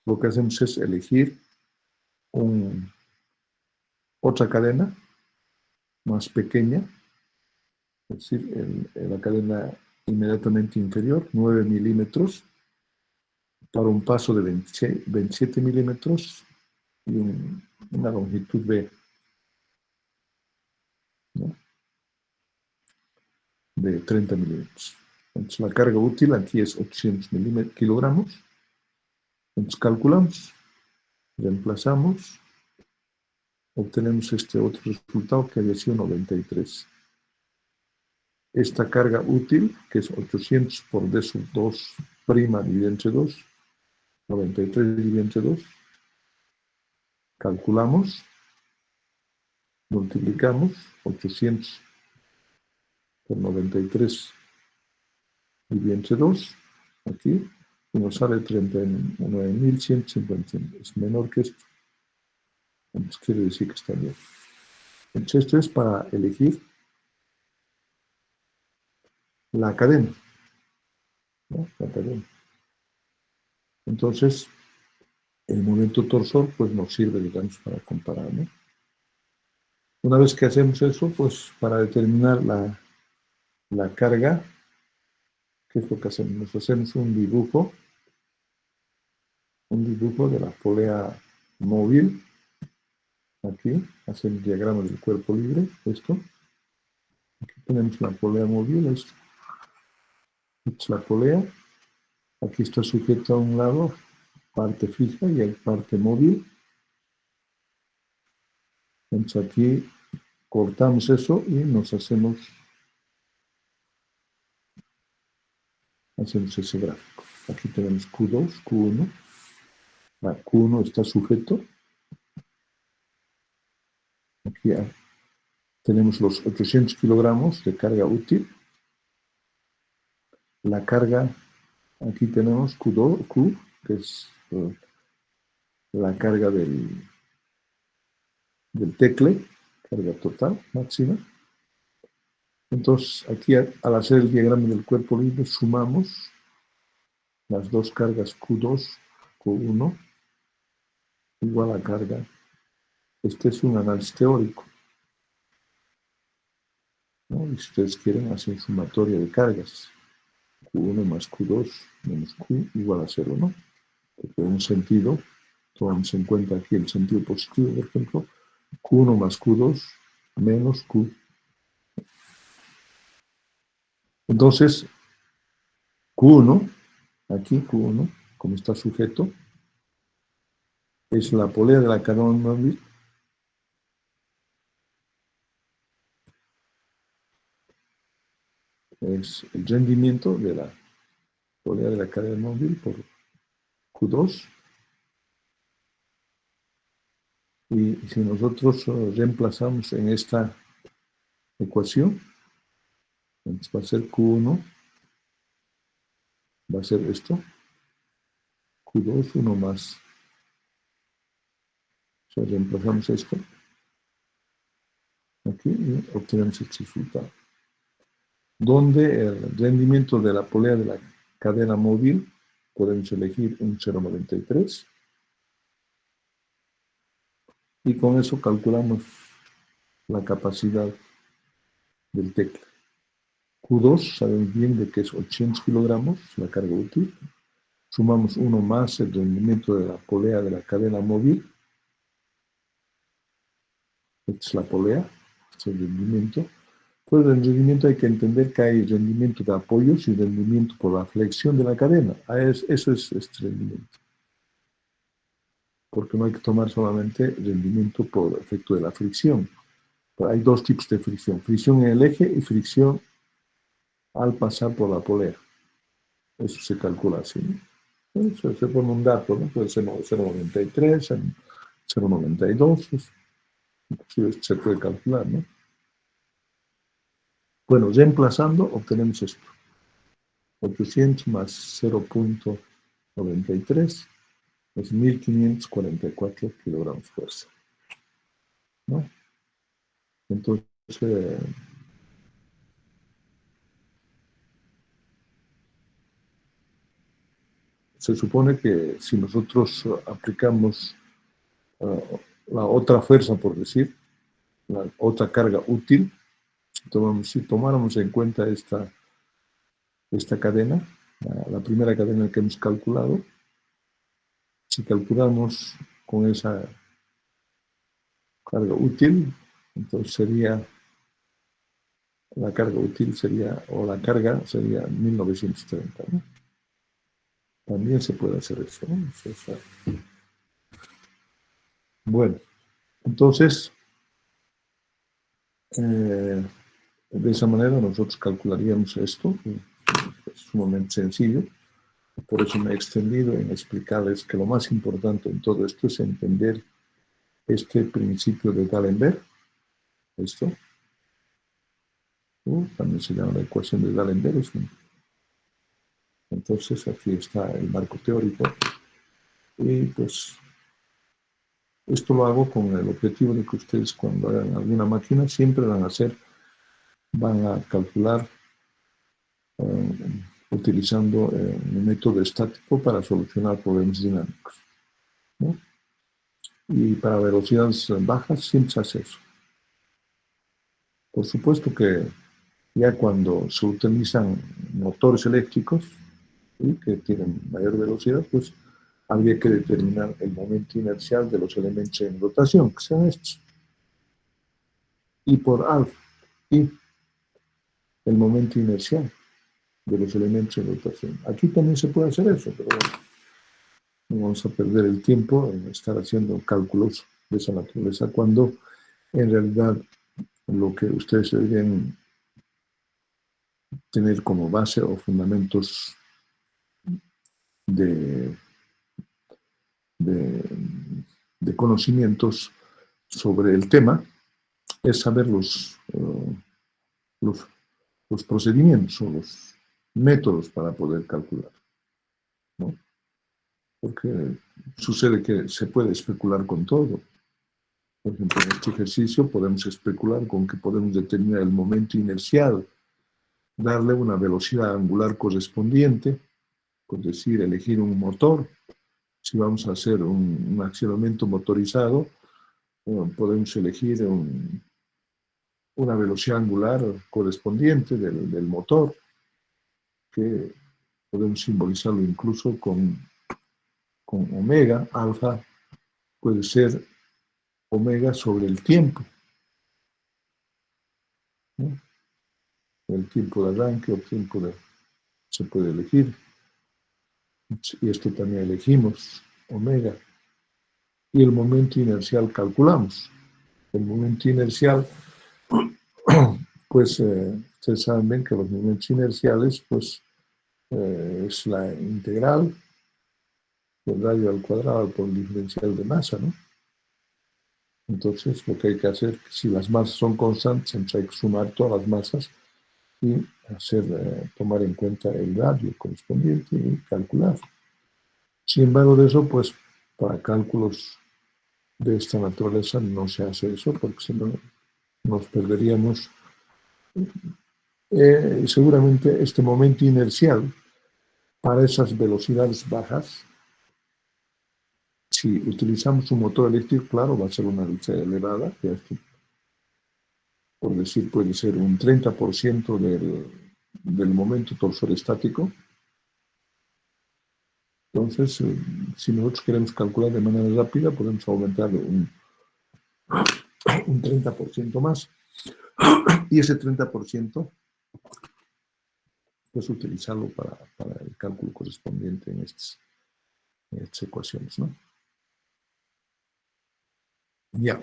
Speaker 1: Lo que hacemos es elegir otra cadena más pequeña, es decir, la cadena inmediatamente inferior, 9 milímetros, para un paso de 27 milímetros y una longitud B, ¿no? De 30 milímetros. Entonces, la carga útil aquí es 800 kilogramos. Entonces, calculamos, reemplazamos, obtenemos este otro resultado que había sido 93. Esta carga útil, que es 800 por D sub 2 prima dividido entre 2, 93 dividido entre 2, calculamos, multiplicamos 800 por 93 dividido entre 2, aquí, y nos sale 39.150. Es menor que esto. Entonces quiere decir que está bien. Entonces esto es para elegir la cadena, ¿no? La cadena. Entonces, el momento torsor pues nos sirve, digamos, para comparar, ¿no? Una vez que hacemos eso, pues para determinar la carga, ¿qué es lo que hacemos? Nos hacemos un dibujo de la polea móvil. Aquí hacemos el diagrama del cuerpo libre, esto. Aquí tenemos la polea móvil, esto. Esta es la polea. Aquí está sujeto a un lado, parte fija, y hay parte móvil. Entonces aquí cortamos eso y nos hacemos ese gráfico. Aquí tenemos Q2, Q1. La Q1 está sujeto. Aquí tenemos los 800 kilogramos de carga útil. La carga, aquí tenemos Q2, Q, que es la carga del tecle, carga total, máxima. Entonces, aquí al hacer el diagrama del cuerpo libre, sumamos las dos cargas Q2, Q1, igual a carga. Este es un análisis teórico, ¿no? Y si ustedes quieren, hacen sumatoria de cargas. Q1 más Q2 menos Q igual a 0, ¿no? Porque en un sentido, tomamos en cuenta aquí el sentido positivo, por ejemplo, Q1 más Q2 menos Q. Entonces, Q1, aquí Q1, como está sujeto, es la polea de la cadena móvil, es el rendimiento de la polea de la cadena móvil por Q2. Y si nosotros reemplazamos en esta ecuación, entonces va a ser Q1, va a ser esto, Q2, 1 más, o sea, reemplazamos esto aquí y obtenemos este resultado, donde el rendimiento de la polea de la cadena móvil podemos elegir un 0,93 y con eso calculamos la capacidad del tecla. Q2 sabemos bien de que es 800 kilogramos la carga útil. Sumamos 1 más el rendimiento de la polea de la cadena móvil. Esta es la polea, este es el rendimiento. Pues el rendimiento hay que entender que hay rendimiento de apoyos y rendimiento por la flexión de la cadena. Eso es este rendimiento. Porque no hay que tomar solamente rendimiento por efecto de la fricción. Pero hay dos tipos de fricción. Fricción en el eje y fricción al pasar por la polea. Eso se calcula así, ¿no? Eso se pone un dato, ¿no? Puede ser 0,93, 0,92, inclusive se puede calcular, ¿no? Bueno, reemplazando, obtenemos esto. 800 más 0,93 es 1544 kilogramos de fuerza, ¿no? Entonces, se supone que si nosotros aplicamos la otra fuerza, por decir, la otra carga útil, si tomáramos en cuenta esta cadena, la primera cadena que hemos calculado, si calculamos con esa carga útil, entonces sería, la carga útil sería, o la carga sería 1930, ¿no? También se puede hacer eso, ¿no? Bueno, entonces, de esa manera nosotros calcularíamos esto, es sumamente sencillo. Por eso me he extendido en explicarles que lo más importante en todo esto es entender este principio de D'Alembert, esto, también se llama la ecuación de D'Alembert. Entonces aquí está el marco teórico y pues esto lo hago con el objetivo de que ustedes cuando hagan alguna máquina siempre van a calcular utilizando un método estático para solucionar problemas dinámicos, ¿no? Y para velocidades bajas siempre se hace eso. Por supuesto que ya cuando se utilizan motores eléctricos, ¿sí?, que tienen mayor velocidad, pues habría que determinar el momento inercial de los elementos en rotación, que sean estos. Y por alfa, y el momento inercial de los elementos en rotación. Aquí también se puede hacer eso, pero bueno, no vamos a perder el tiempo en estar haciendo cálculos de esa naturaleza, cuando en realidad lo que ustedes deberían tener como base o fundamentos de, de, de conocimientos sobre el tema es saber los, los procedimientos o los métodos para poder calcular, ¿no? Porque sucede que se puede especular con todo. Por ejemplo, en este ejercicio podemos especular con que podemos determinar el momento inercial, darle una velocidad angular correspondiente, es decir, elegir un motor. Si vamos a hacer un accionamiento motorizado, podemos elegir una velocidad angular correspondiente del motor. que podemos simbolizarlo incluso con omega. Alfa puede ser omega sobre el tiempo, ¿no? El tiempo de arranque o tiempo de... se puede elegir. Y esto también elegimos, omega. Y el momento inercial calculamos. El momento inercial, pues ustedes saben bien que los momentos inerciales, pues es la integral del radio al cuadrado por el diferencial de masa, ¿no? Entonces, lo que hay que hacer, si las masas son constantes, entonces hay que sumar todas las masas y tomar en cuenta el radio correspondiente y calcular. Sin embargo, de eso, pues, para cálculos de esta naturaleza no se hace eso, porque si no nos perderíamos seguramente este momento inercial para esas velocidades bajas. Si utilizamos un motor eléctrico, claro, va a ser una velocidad elevada, ya esto, por decir, puede ser un 30% del momento torsor estático. Entonces, si nosotros queremos calcular de manera rápida, podemos aumentar un 30% más. Y ese 30%, pues utilizarlo para el cálculo correspondiente en estas ecuaciones, ¿no? Ya.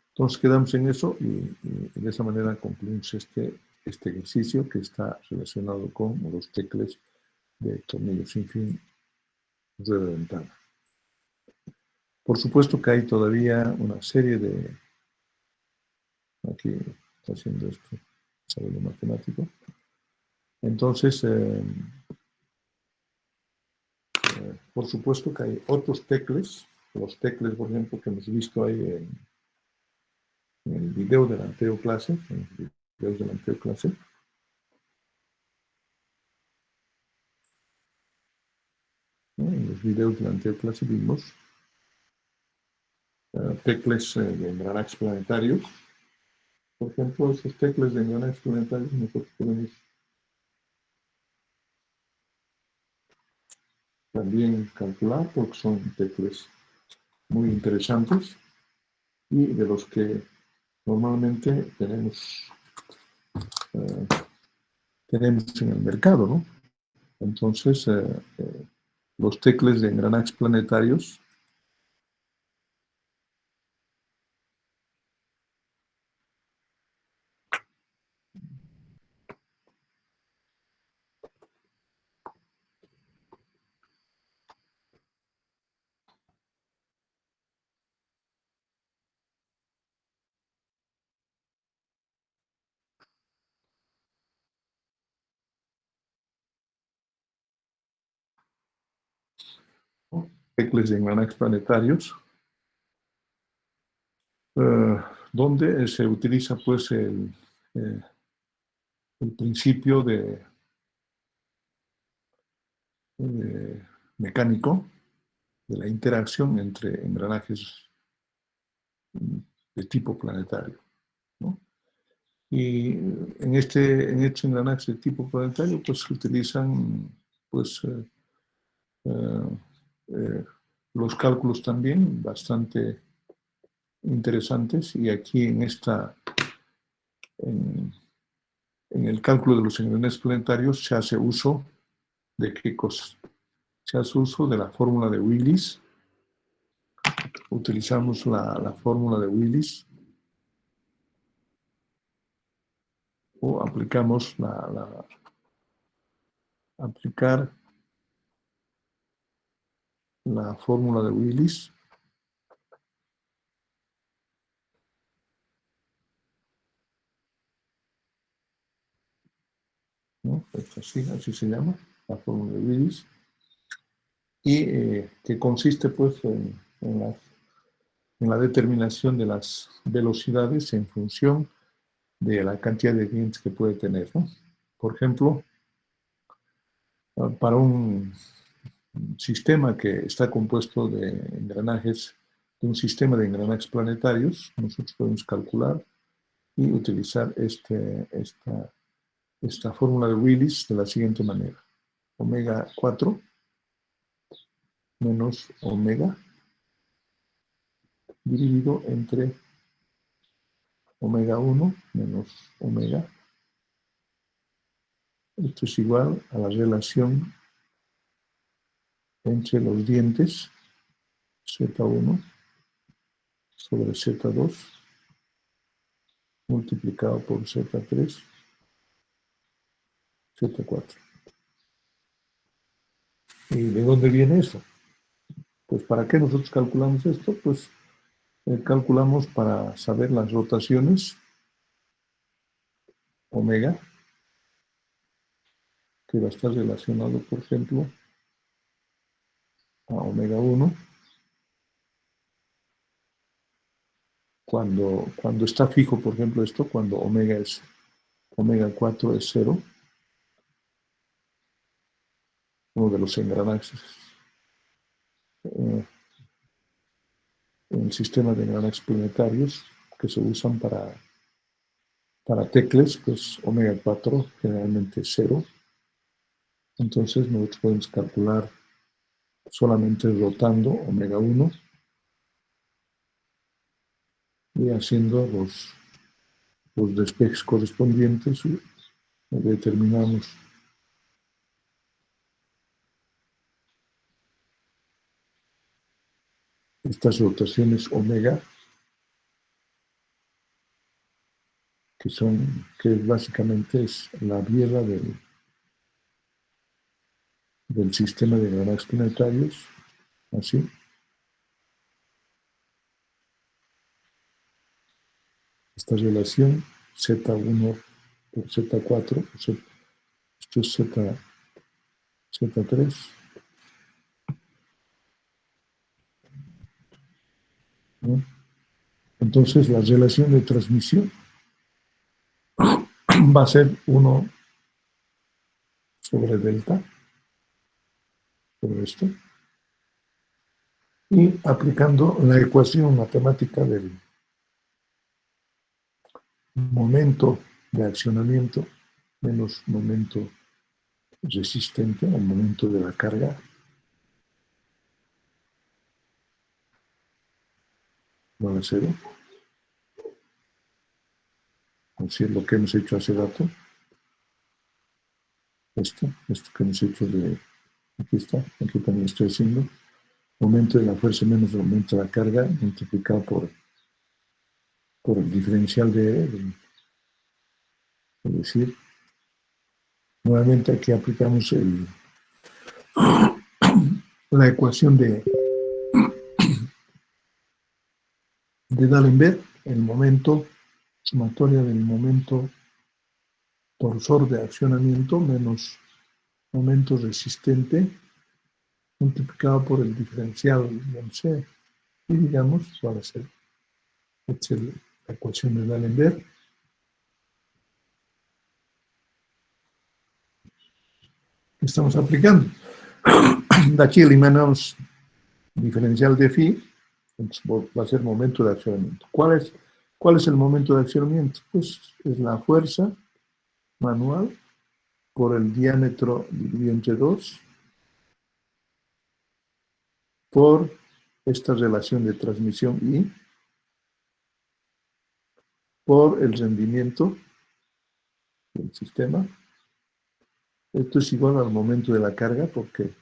Speaker 1: Entonces quedamos en eso y de esa manera concluimos este ejercicio que está relacionado con los tecles de tornillo sin fin de ventana. Por supuesto que hay todavía una serie de... Aquí está haciendo esto, sabe lo matemático. Entonces, por supuesto que hay otros tecles, los tecles, por ejemplo, que hemos visto ahí en el video de la anterior clase, ¿no? En los videos de la anterior clase vimos tecles de engranajes planetarios. Por ejemplo, esos tecles de engranajes planetarios nosotros podemos también calcular porque son tecles muy interesantes y de los que normalmente tenemos en el mercado, ¿no? Entonces, los tecles de engranajes planetarios tecles de engranajes planetarios, donde se utiliza pues el principio de mecánico de la interacción entre engranajes de tipo planetario, ¿no? Y en estos engranajes de tipo planetario pues se utilizan pues los cálculos también bastante interesantes y aquí en el cálculo de los engranajes planetarios se hace uso de qué cosas. Se hace uso de la fórmula de Willis. Utilizamos la fórmula de Willis o aplicamos aplicar la fórmula de Willis, ¿no? Así se llama, la fórmula de Willis, y que consiste pues en la determinación de las velocidades en función de la cantidad de dientes que puede tener, ¿no? Por ejemplo, para un sistema que está compuesto de engranajes, de un sistema de engranajes planetarios, nosotros podemos calcular y utilizar esta esta fórmula de Willis de la siguiente manera. Omega 4 menos omega dividido entre omega 1 menos omega. Esto es igual a la relación entre los dientes Z1 sobre Z2 multiplicado por Z3, Z4. ¿Y de dónde viene eso? Pues ¿para qué nosotros calculamos esto? Pues calculamos para saber las rotaciones omega, que va a estar relacionado, por ejemplo, a omega 1, cuando está fijo, por ejemplo, esto, cuando omega 4 es 0, uno de los engranajes, en el sistema de engranajes planetarios que se usan para tecles, pues omega 4 generalmente es 0. Entonces nosotros podemos calcular solamente rotando omega 1 y haciendo los despejes correspondientes y determinamos estas rotaciones omega, que básicamente es la biela del sistema de engranajes planetarios, así. Esta relación Z1 por Z4, esto es Z3. ¿No? Entonces la relación de transmisión va a ser 1 sobre delta, sobre esto, y aplicando la ecuación matemática del momento de accionamiento menos momento resistente al momento de la carga, igual a 0, así es lo que hemos hecho hace rato, esto que hemos hecho aquí está, aquí también estoy haciendo, momento de la fuerza menos el momento de la carga multiplicado por el diferencial de E, es decir, nuevamente aquí aplicamos la ecuación de D'Alembert, el momento, sumatoria del momento torsor de accionamiento menos momento resistente multiplicado por el diferencial del C. Y digamos, va a ser la ecuación de D'Alembert. Que estamos aplicando. De aquí eliminamos diferencial de phi, entonces va a ser momento de accionamiento. ¿Cuál es el momento de accionamiento? Pues es la fuerza manual por el diámetro dividido entre 2 por esta relación de transmisión I por el rendimiento del sistema. Esto es igual al momento de la carga porque,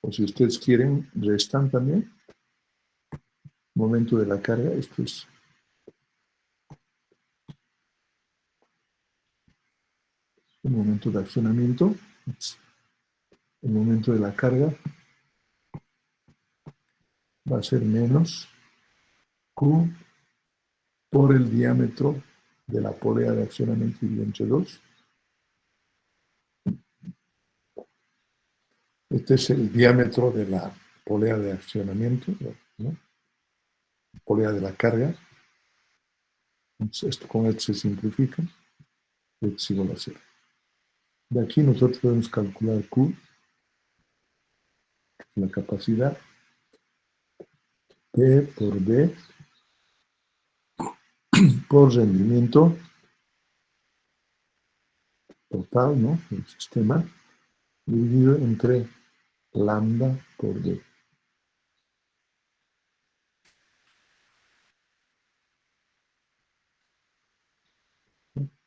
Speaker 1: o si ustedes quieren, restan también momento de la carga. Esto es el momento de accionamiento. El momento de la carga va a ser menos Q por el diámetro de la polea de accionamiento dividido entre 2. Este es el diámetro de la polea de accionamiento, ¿no? Polea de la carga. Entonces, esto con esto se simplifica. Esto es igual a 0. De aquí nosotros podemos calcular Q, la capacidad, P por D, por rendimiento, total, ¿no? El sistema dividido entre lambda por D.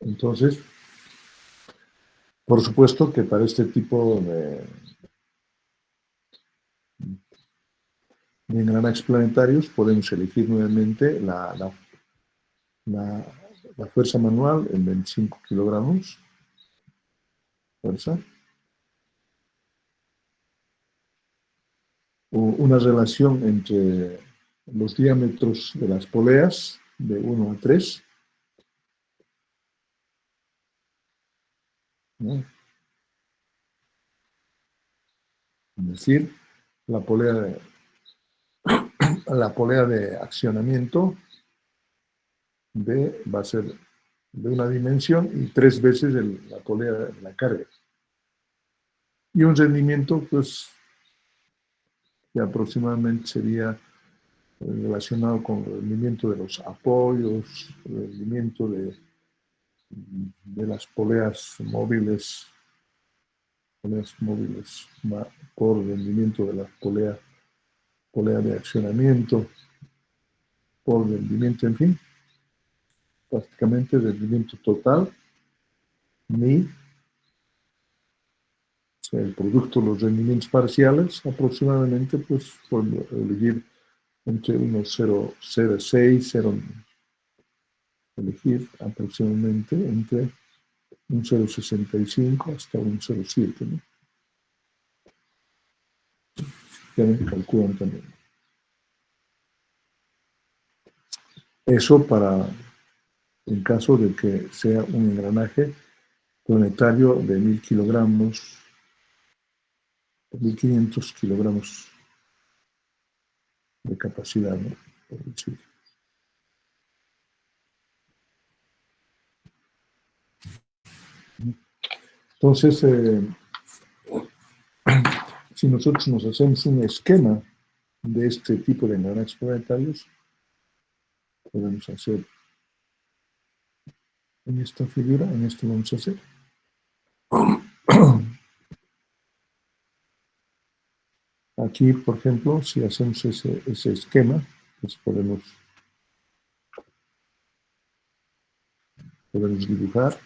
Speaker 1: Entonces, por supuesto que para este tipo de engranajes planetarios podemos elegir nuevamente la, la fuerza manual en 25 kilogramos, fuerza, o una relación entre los diámetros de las poleas de 1 a 3, ¿no? Es decir, la polea de, la polea de accionamiento B va a ser de una dimensión y 3 veces la polea de la carga. Y un rendimiento, pues, que aproximadamente sería relacionado con el rendimiento de los apoyos, el rendimiento de las poleas móviles por rendimiento de la polea de accionamiento, por rendimiento, en fin, prácticamente rendimiento total, mi, o sea, el producto de los rendimientos parciales, aproximadamente, pues, por elegir entre unos 0,06, 0, elegir aproximadamente entre un 0,65 hasta un 0,7, ¿no? Ya me calculan también. Eso para, en caso de que sea un engranaje planetario de 1000 kilogramos, 1500 kilogramos de capacidad, ¿no? Por decir. Entonces, si nosotros nos hacemos un esquema de este tipo de engranajes planetarios, podemos hacer en esta figura, en esto vamos a hacer. Aquí, por ejemplo, si hacemos ese esquema, pues podemos dibujar.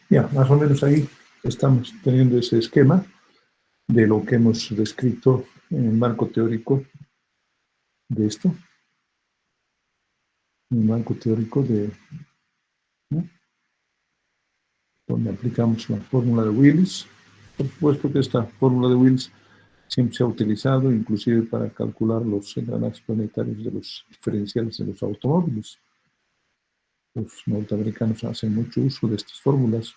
Speaker 1: Ya, más o menos ahí estamos teniendo ese esquema de lo que hemos descrito en el marco teórico de esto, en el marco teórico de, ¿no?, donde aplicamos la fórmula de Willis. Por supuesto que esta fórmula de Willis siempre se ha utilizado inclusive para calcular los engranajes planetarios de los diferenciales de los automóviles. Los norteamericanos hacen mucho uso de estas fórmulas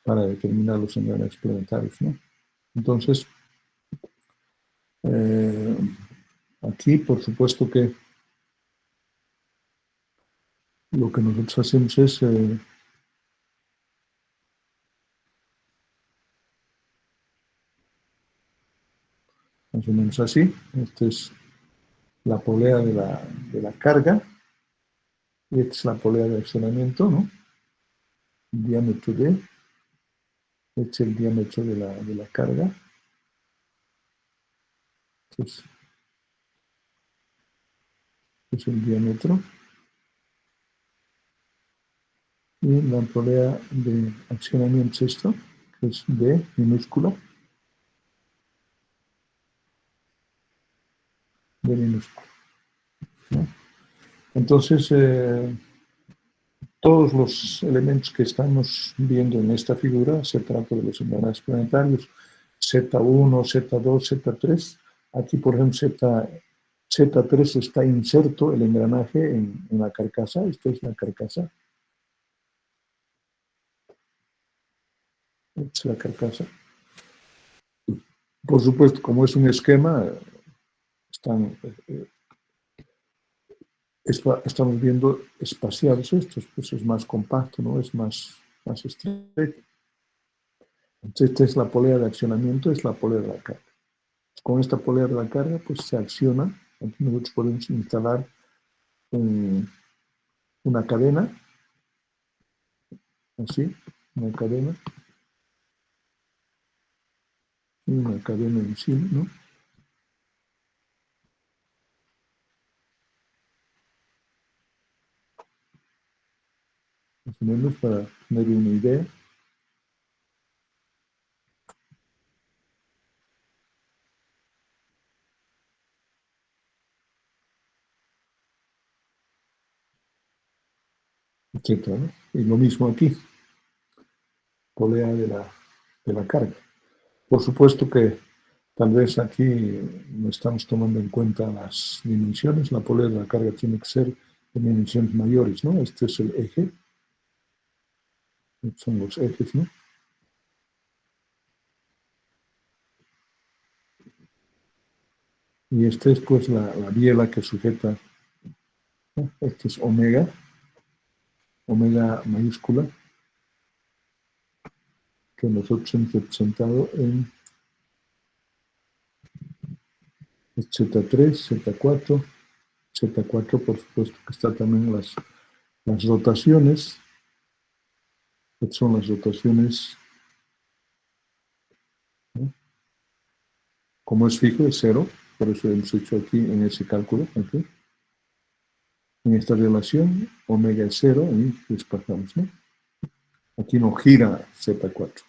Speaker 1: para determinar los engranajes planetarios, ¿no? Entonces, eh, aquí, por supuesto que lo que nosotros hacemos es, más o menos así. Esta es la polea de la carga, y esta es la polea de accionamiento, ¿no? El diámetro D, este es el diámetro de la carga. Entonces, es el diámetro. Y la polea de accionamiento es esto, que es D minúscula, D minúscula, ¿no? Entonces, todos los elementos que estamos viendo en esta figura, se trata de los engranajes planetarios, Z1, Z2, Z3. Aquí, por ejemplo, Z3 está inserto el engranaje en la carcasa. Esta es la carcasa. Esta es la carcasa. Por supuesto, como es un esquema, están, estamos viendo espaciados estos, pues es más compacto, ¿no? Es más estrecho. Entonces, esta es la polea de accionamiento, es la polea de la carga. Con esta polea de la carga, pues se acciona. Aquí nosotros podemos instalar una cadena, así, una cadena, y una cadena encima, ¿no? Más o menos para tener una idea. Etcétera, ¿no? Y lo mismo aquí, polea de la carga. Por supuesto que tal vez aquí no estamos tomando en cuenta las dimensiones. La polea de la carga tiene que ser de dimensiones mayores, ¿no? Este es el eje. Estos son los ejes, ¿no? Y esta es pues la biela que sujeta, ¿no? Este es omega, omega mayúscula, que nosotros hemos representado en Z3, Z4, Z4, por supuesto que está también las rotaciones. Estas son las rotaciones, ¿no? Como es fijo, es cero, por eso hemos hecho aquí en ese cálculo, aquí, en esta relación, omega es cero y despejamos, ¿no? Aquí no gira Z4.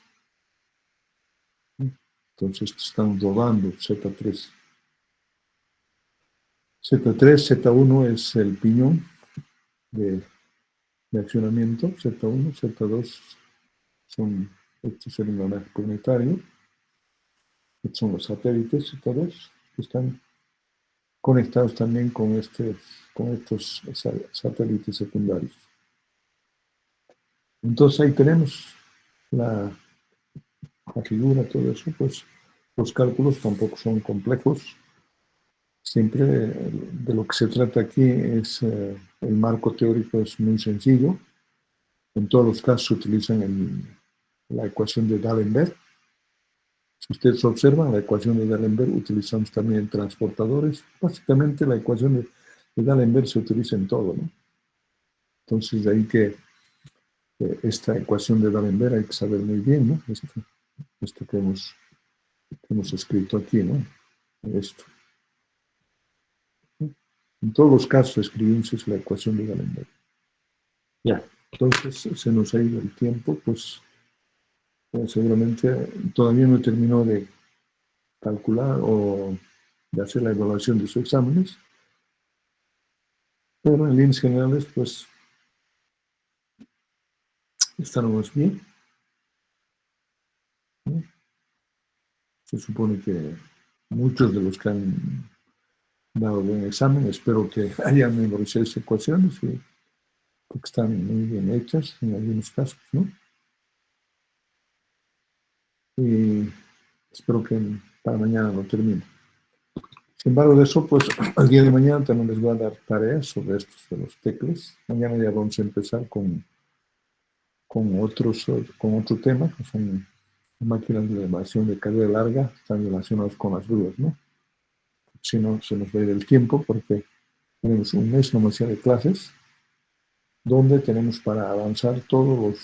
Speaker 1: Entonces están rodando Z3. Z3, Z1 es el piñón de accionamiento, Z1, Z2 son, este es el engranaje planetario, estos son los satélites, Z2, que están conectados también con estos satélites secundarios. Entonces ahí tenemos la figura, todo eso, pues los cálculos tampoco son complejos. Siempre de lo que se trata aquí es, el marco teórico es muy sencillo. En todos los casos se utilizan la ecuación de D'Alembert. Si ustedes observan la ecuación de D'Alembert, utilizamos también transportadores. Básicamente la ecuación de D'Alembert se utiliza en todo, ¿no? Entonces de ahí que esta ecuación de D'Alembert hay que saber muy bien, ¿no? Esto que hemos escrito aquí, ¿no? Esto. En todos los casos escribimos la ecuación de D'Alembert. Ya. Entonces se nos ha ido el tiempo, pues seguramente todavía no terminó de calcular o de hacer la evaluación de sus exámenes, pero en líneas generales, pues estábamos bien, ¿no? Se supone que muchos de los que han dado buen examen, espero que hayan memorizado esas ecuaciones y porque están muy bien hechas en algunos casos, ¿no? Y espero que para mañana lo termine. Sin embargo, de eso, pues al día de mañana también les voy a dar tareas sobre estos de los teclas. Mañana ya vamos a empezar con otro tema, que son máquinas de elevación de carga larga, están relacionados con las grúas, ¿no? Si no, se nos va a ir el tiempo porque tenemos un mes nomás ya de clases, donde tenemos para avanzar toda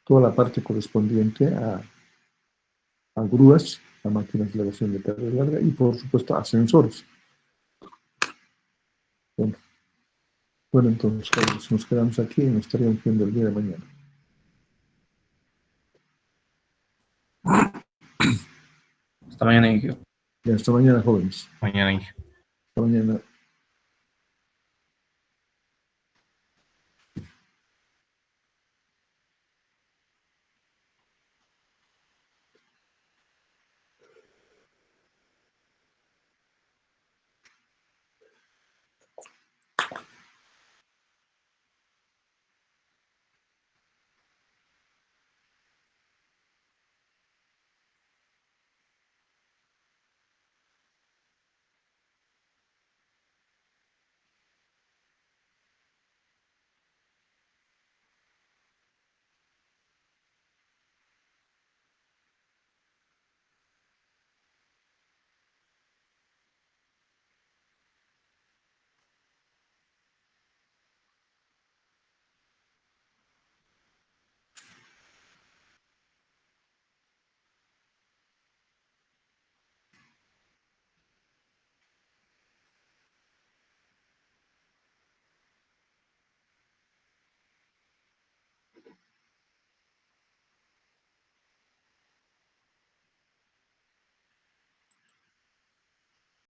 Speaker 1: la parte correspondiente a grúas, a máquinas de elevación de carga larga y, por supuesto, a sensores. Bueno, entonces, Carlos, nos quedamos aquí y nos estaríamos viendo el día de mañana.
Speaker 2: Hasta mañana, Inge.
Speaker 1: Y hasta mañana, jóvenes.
Speaker 2: Mañana, Inge.
Speaker 1: Hasta mañana.